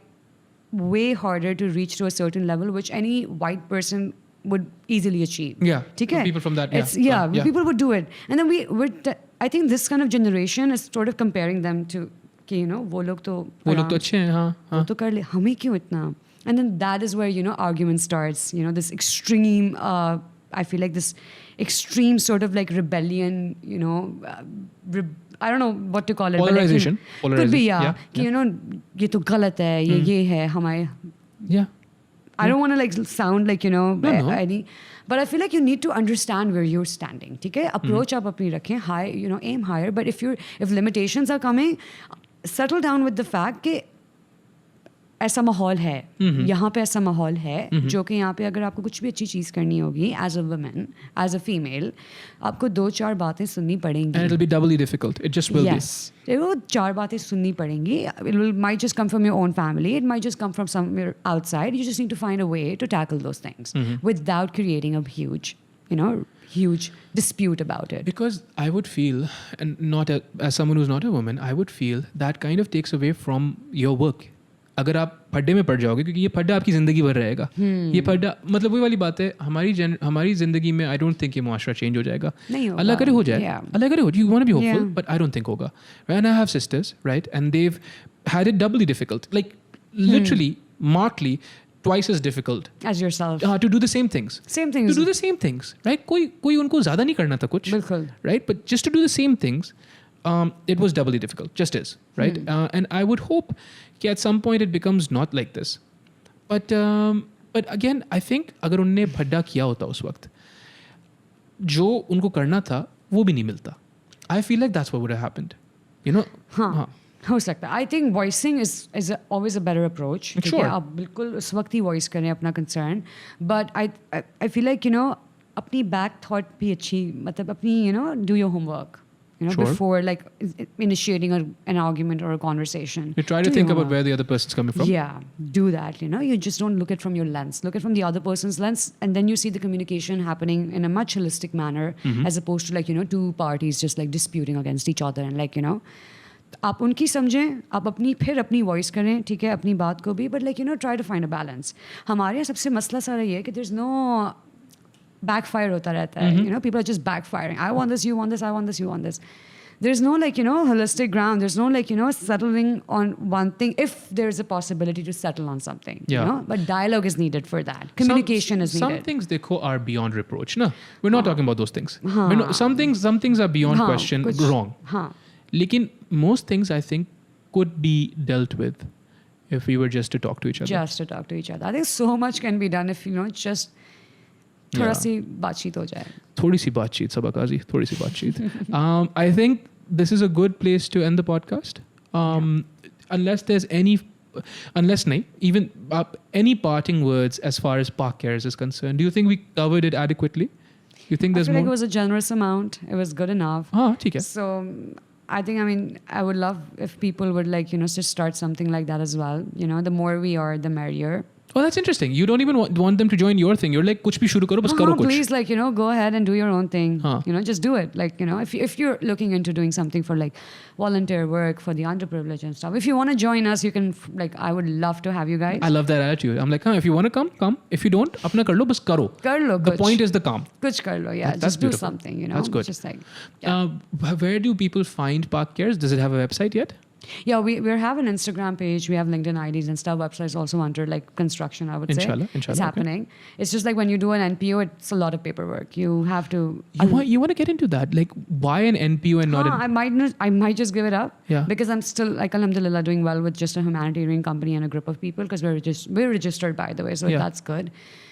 way harder to reach to a certain level, which any white person would easily achieve. People from that. People would do it. And then I think this kind of generation is sort of comparing them to, you know, wo log to अच्छे हैं, हाँ, वो तो कर ले, हमें क्यों इतना? And then that is where, you know, argument starts, you know, this extreme, I feel like this extreme sort of like rebellion, you know, I don't know what to call it. Polarization. But like, could be, कि, you know, ये तो गलत है, ये है, हमारे. I don't want to like sound like, you know, any, but I feel like you need to understand where you're standing. Okay? Approach आप अपनी रखें, high, you know, aim higher. But if limitations are coming, settle down with the fact कि ऐसा माहौल है, यहाँ पे ऐसा माहौल है, जो कि यहाँ पे अगर आपको कुछ भी अच्छी चीज़ करनी होगी as a woman, as a female, आपको 2-4 बातें सुननी पड़ेंगी. And it'll be doubly difficult. It just will be. Yes. वो 4 बातें सुननी पड़ेंगी. It might just come from your own family. It might just come from somewhere outside. You just need to find a way to tackle those things without creating a huge, you know, huge dispute about it. Because I would feel, and not as someone who's not a woman, I would feel that kind of takes away from your work. अगर आप फड्डे में पड़ जाओगे, क्योंकि ये फड्डा आपकी ज़िंदगी भर रहेगा. ये फड्डा, मतलब वही वाली बात है, हमारी ज़िंदगी में आई डोंट थिंक ये मुआशरा चेंज हो जाएगा. अल्लाह करे हो जाए, अल्लाह करे हो. You want to be hopeful, but I don't think होगा. And I have sisters, right? And they've had it doubly difficult. Like literally, markedly, twice as difficult as yourself to do the same things. To do the same things, right? कोई उनको ज़्यादा नहीं करना था कुछ. बिल्कुल. Right? But just to do the same things, it was doubly difficult, just is, right? And I would hope that at some point it becomes not like this. But again, I think अगर उनने फड्डा किया होता उस वक्त, जो उनको करना था वो भी नहीं मिलता. I feel like that's what would have happened. You know? हाँ. हो सकता है. I think voicing is always a better approach. Sure. आप बिल्कुल उस वक्त ही voice करें अपना concern. But I feel like, you know, अपनी back thought भी अच्छी, मतलब अपनी, you know, do your homework. You know, before like initiating an argument or a conversation. You try to think about where the other person's coming from. Yeah, do that. You know, you just don't look at from your lens. Look at from the other person's lens, and then you see the communication happening in a much holistic manner, as opposed to like, you know, 2 parties just like disputing against each other and like, you know, आप उनकी समझें, आप फिर अपनी voice करें, ठीक है, अपनी बात को भी, but like, you know, try to find a balance. हमारे यहाँ सबसे मसला सारा ये है कि there's no backfire होता रहता है. You know, people are just backfiring. I want this, you want this, I want this, you want this. There's no like, you know, holistic ground. There's no like, you know, settling on one thing if there's a possibility to settle on something. You know? But dialogue is needed for that. Communication is needed. Some things are beyond reproach. No, we're not talking about those things. Some things are beyond question, wrong. Lekin most things I think could be dealt with if we were just to talk to each other. Just to talk to each other. I think so much can be done if, you know, just थोड़ा सी बातचीत हो जाए. थोड़ी सी बातचीत, सबा काजी, थोड़ी सी बातचीत. I think this is a good place to end the podcast. Unless there's any parting words as far as PakCares is concerned. Do you think we covered it adequately? You think there's more? I feel like it was a generous amount. It was good enough. ठीक है. So I think, I mean, I would love if people would like, you know, just start something like that as well. You know, the more we are, the merrier. Oh, that's interesting. You don't even want them to join your thing. You're like, कुछ भी शुरू करो, बस करो कुछ. Please, like, you know, go ahead and do your own thing. You know, just do it. Like, you know, if you're looking into doing something for like volunteer work for the underprivileged and stuff, if you want to join us, you can, like, I would love to have you guys. I love that attitude. I'm like, if you want to come. If you don't, अपना कर लो, बस करो. कर लो. The point is the काम. कुछ कर लो, yeah. Just do something, you know. That's good. Just like, yeah. Where do people find PakCares? Does it have a website yet? Yeah, we have an Instagram page. We have LinkedIn IDs and stuff. Websites also under like construction, I would say. Inshallah. It's happening. It's just like when you do an NPO, it's a lot of paperwork. You have to. You want to get into that? Like, why an NPO and not an? I might just give it up. Yeah. Because I'm still, like, alhamdulillah, doing well with just a humanitarian company and a group of people, because we're registered, by the way, so that's good.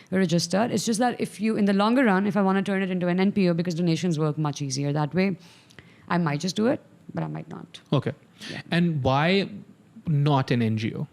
We're registered. It's just that if you, in the longer run, if I want to turn it into an NPO, because donations work much easier that way, I might just do it, but I might not. Okay. Yeah. And why not an NGO?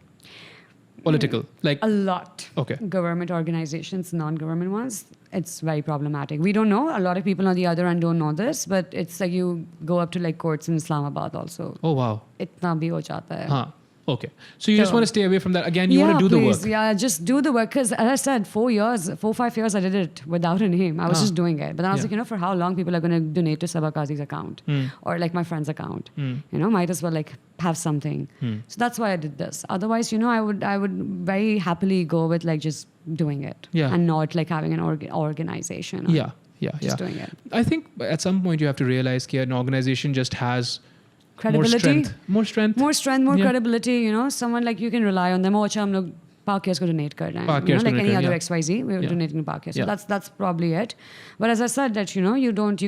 Political, like a lot. Okay. Government organizations, non-government ones, it's very problematic. We don't know. A lot of people on the other end don't know this, but it's like you go up to like courts in Islamabad also. Oh wow. Itna bhi ho jata hai. Huh. Okay. So you just want to stay away from that. Again, you want to do the work. Yeah, just do the work. Because as I said, 5 years, I did it without a name. I was just doing it. But then I was like, for how long people are going to donate to Saba Qazi's account or like my friend's account? Might as well like have something. So that's why I did this. Otherwise, I would very happily go with like just doing it and not like having an organization. Just doing it. I think at some point you have to realize that an organization just has credibility, more strength, credibility. Someone like you can rely on them. Oh, acha, hum log PakCares ko donate kar rahe hain. Like any other XYZ, we're donating to PakCares. So that's probably it. But as I said, that you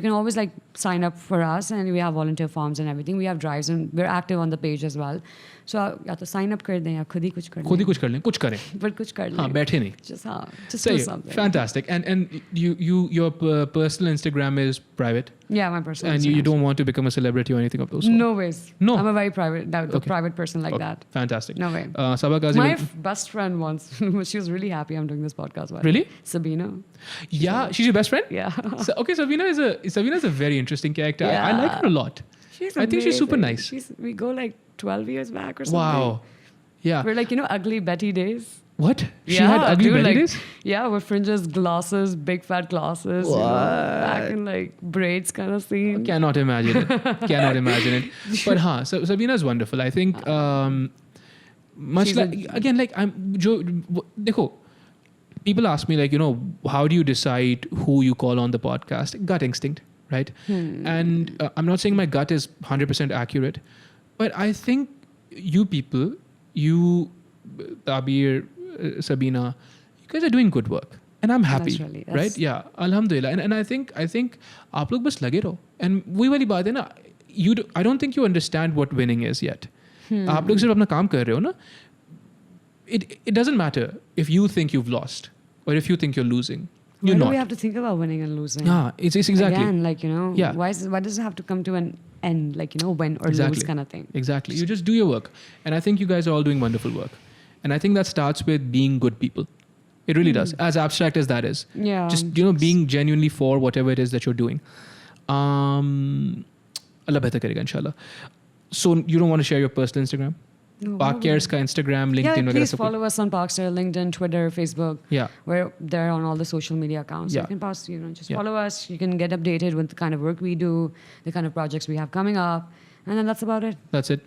can always like sign up for us, and we have volunteer forms and everything. We have drives, and we're active on the page as well. So या तो sign up कर दें या खुद ही कुछ कर लें कुछ करें but कुछ कर लें हाँ बैठे नहीं just do something. Fantastic. And your personal Instagram is private. Yeah, my personal and you don't want to become a celebrity or anything of those sorts? No ways. No, I'm a very private person like that. Fantastic. No way. Saba Qazi, my best friend once, she was really happy I'm doing this podcast. Really? Sabina. Yeah, she's your best friend? Yeah. Okay, Sabina is a very interesting character. Yeah. I like her a lot. I think she's super nice. We go like 12 years back or something. Wow. Yeah. We're like, ugly Betty days. What? She had ugly Betty days? Yeah, with fringes, glasses, big fat glasses. Back in like braids kind of scene. Cannot imagine it. But so Sabina is wonderful. I think much like again, like dekho, people ask me like, how do you decide who you call on the podcast? Gut instinct, right? And I'm not saying my gut is 100% accurate, but I think you people, Tabir, Sabina, you guys are doing good work, and I'm happy, right? Yeah, Alhamdulillah. And I think आप लोग बस लगे रहो. And वही वाली बात है ना, I don't think you understand what winning is yet. आप लोग सिर्फ अपना काम कर रहे हो ना. It doesn't matter if you think you've lost or if you think you're losing. Why do we have to think about winning and losing? Yeah, it's exactly. Again, like, why does it have to come to an end, like, win or lose kind of thing? Exactly. You just do your work. And I think you guys are all doing wonderful work. And I think that starts with being good people. It really does. As abstract as that is. Yeah. Just, being genuinely for whatever it is that you're doing. Allah behtar karega, inshallah. So you don't want to share your personal Instagram? No, PakCares ka Instagram, LinkedIn. Yeah, please follow us on PakCares, LinkedIn, Twitter, Facebook. Yeah. We're there on all the social media accounts. Yeah. So you can just follow us. You can get updated with the kind of work we do, the kind of projects we have coming up. And then that's about it. That's it.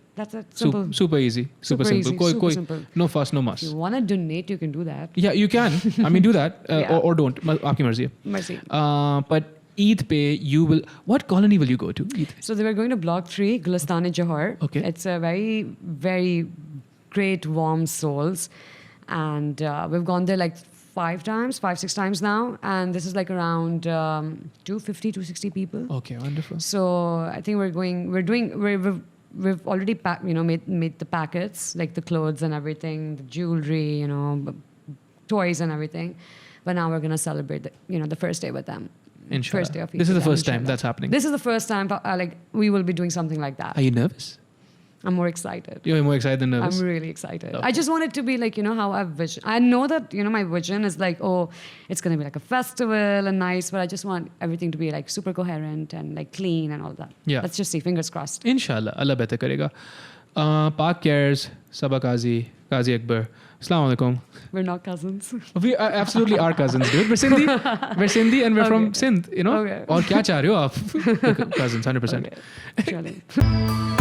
Simple. Super easy. Super simple. Super simple. No fuss, no muss. If you want to donate, you can do that. Yeah, you can. I mean, do that. Or don't. Aapki marzi hai. Mercy. But Eid pe, you will... What colony will you go to? Eid? So they were going to Block 3, Gulistan-e-Johor. Okay. It's a very, very great, warm souls. And we've gone there like 6 times now. And this is like around 250, 260 people. Okay, wonderful. So I think we've already made the packets, like the clothes and everything, the jewelry, toys and everything. But now we're going to celebrate the first day with them. Inshallah. First day of Eid. This is the first time that's happening. This is the first time we will be doing something like that. Are you nervous? I'm more excited. You're more excited than nervous? I'm really excited. Okay. I just want it to be like, how I've vision. I know that, my vision is like, it's going to be like a festival and nice, but I just want everything to be like super coherent and like clean and all that. Yeah. Let's just see. Fingers crossed. Inshallah. Allah behtar karega. PakCares, Saba Qazi, Kazi Akbar. Assalamu alaikum. We're not cousins. We absolutely are cousins, dude. We're Sindhi and we're from Sindh, Okay. Aur kya cha rahe ho aap? Cousins, 100%. Okay.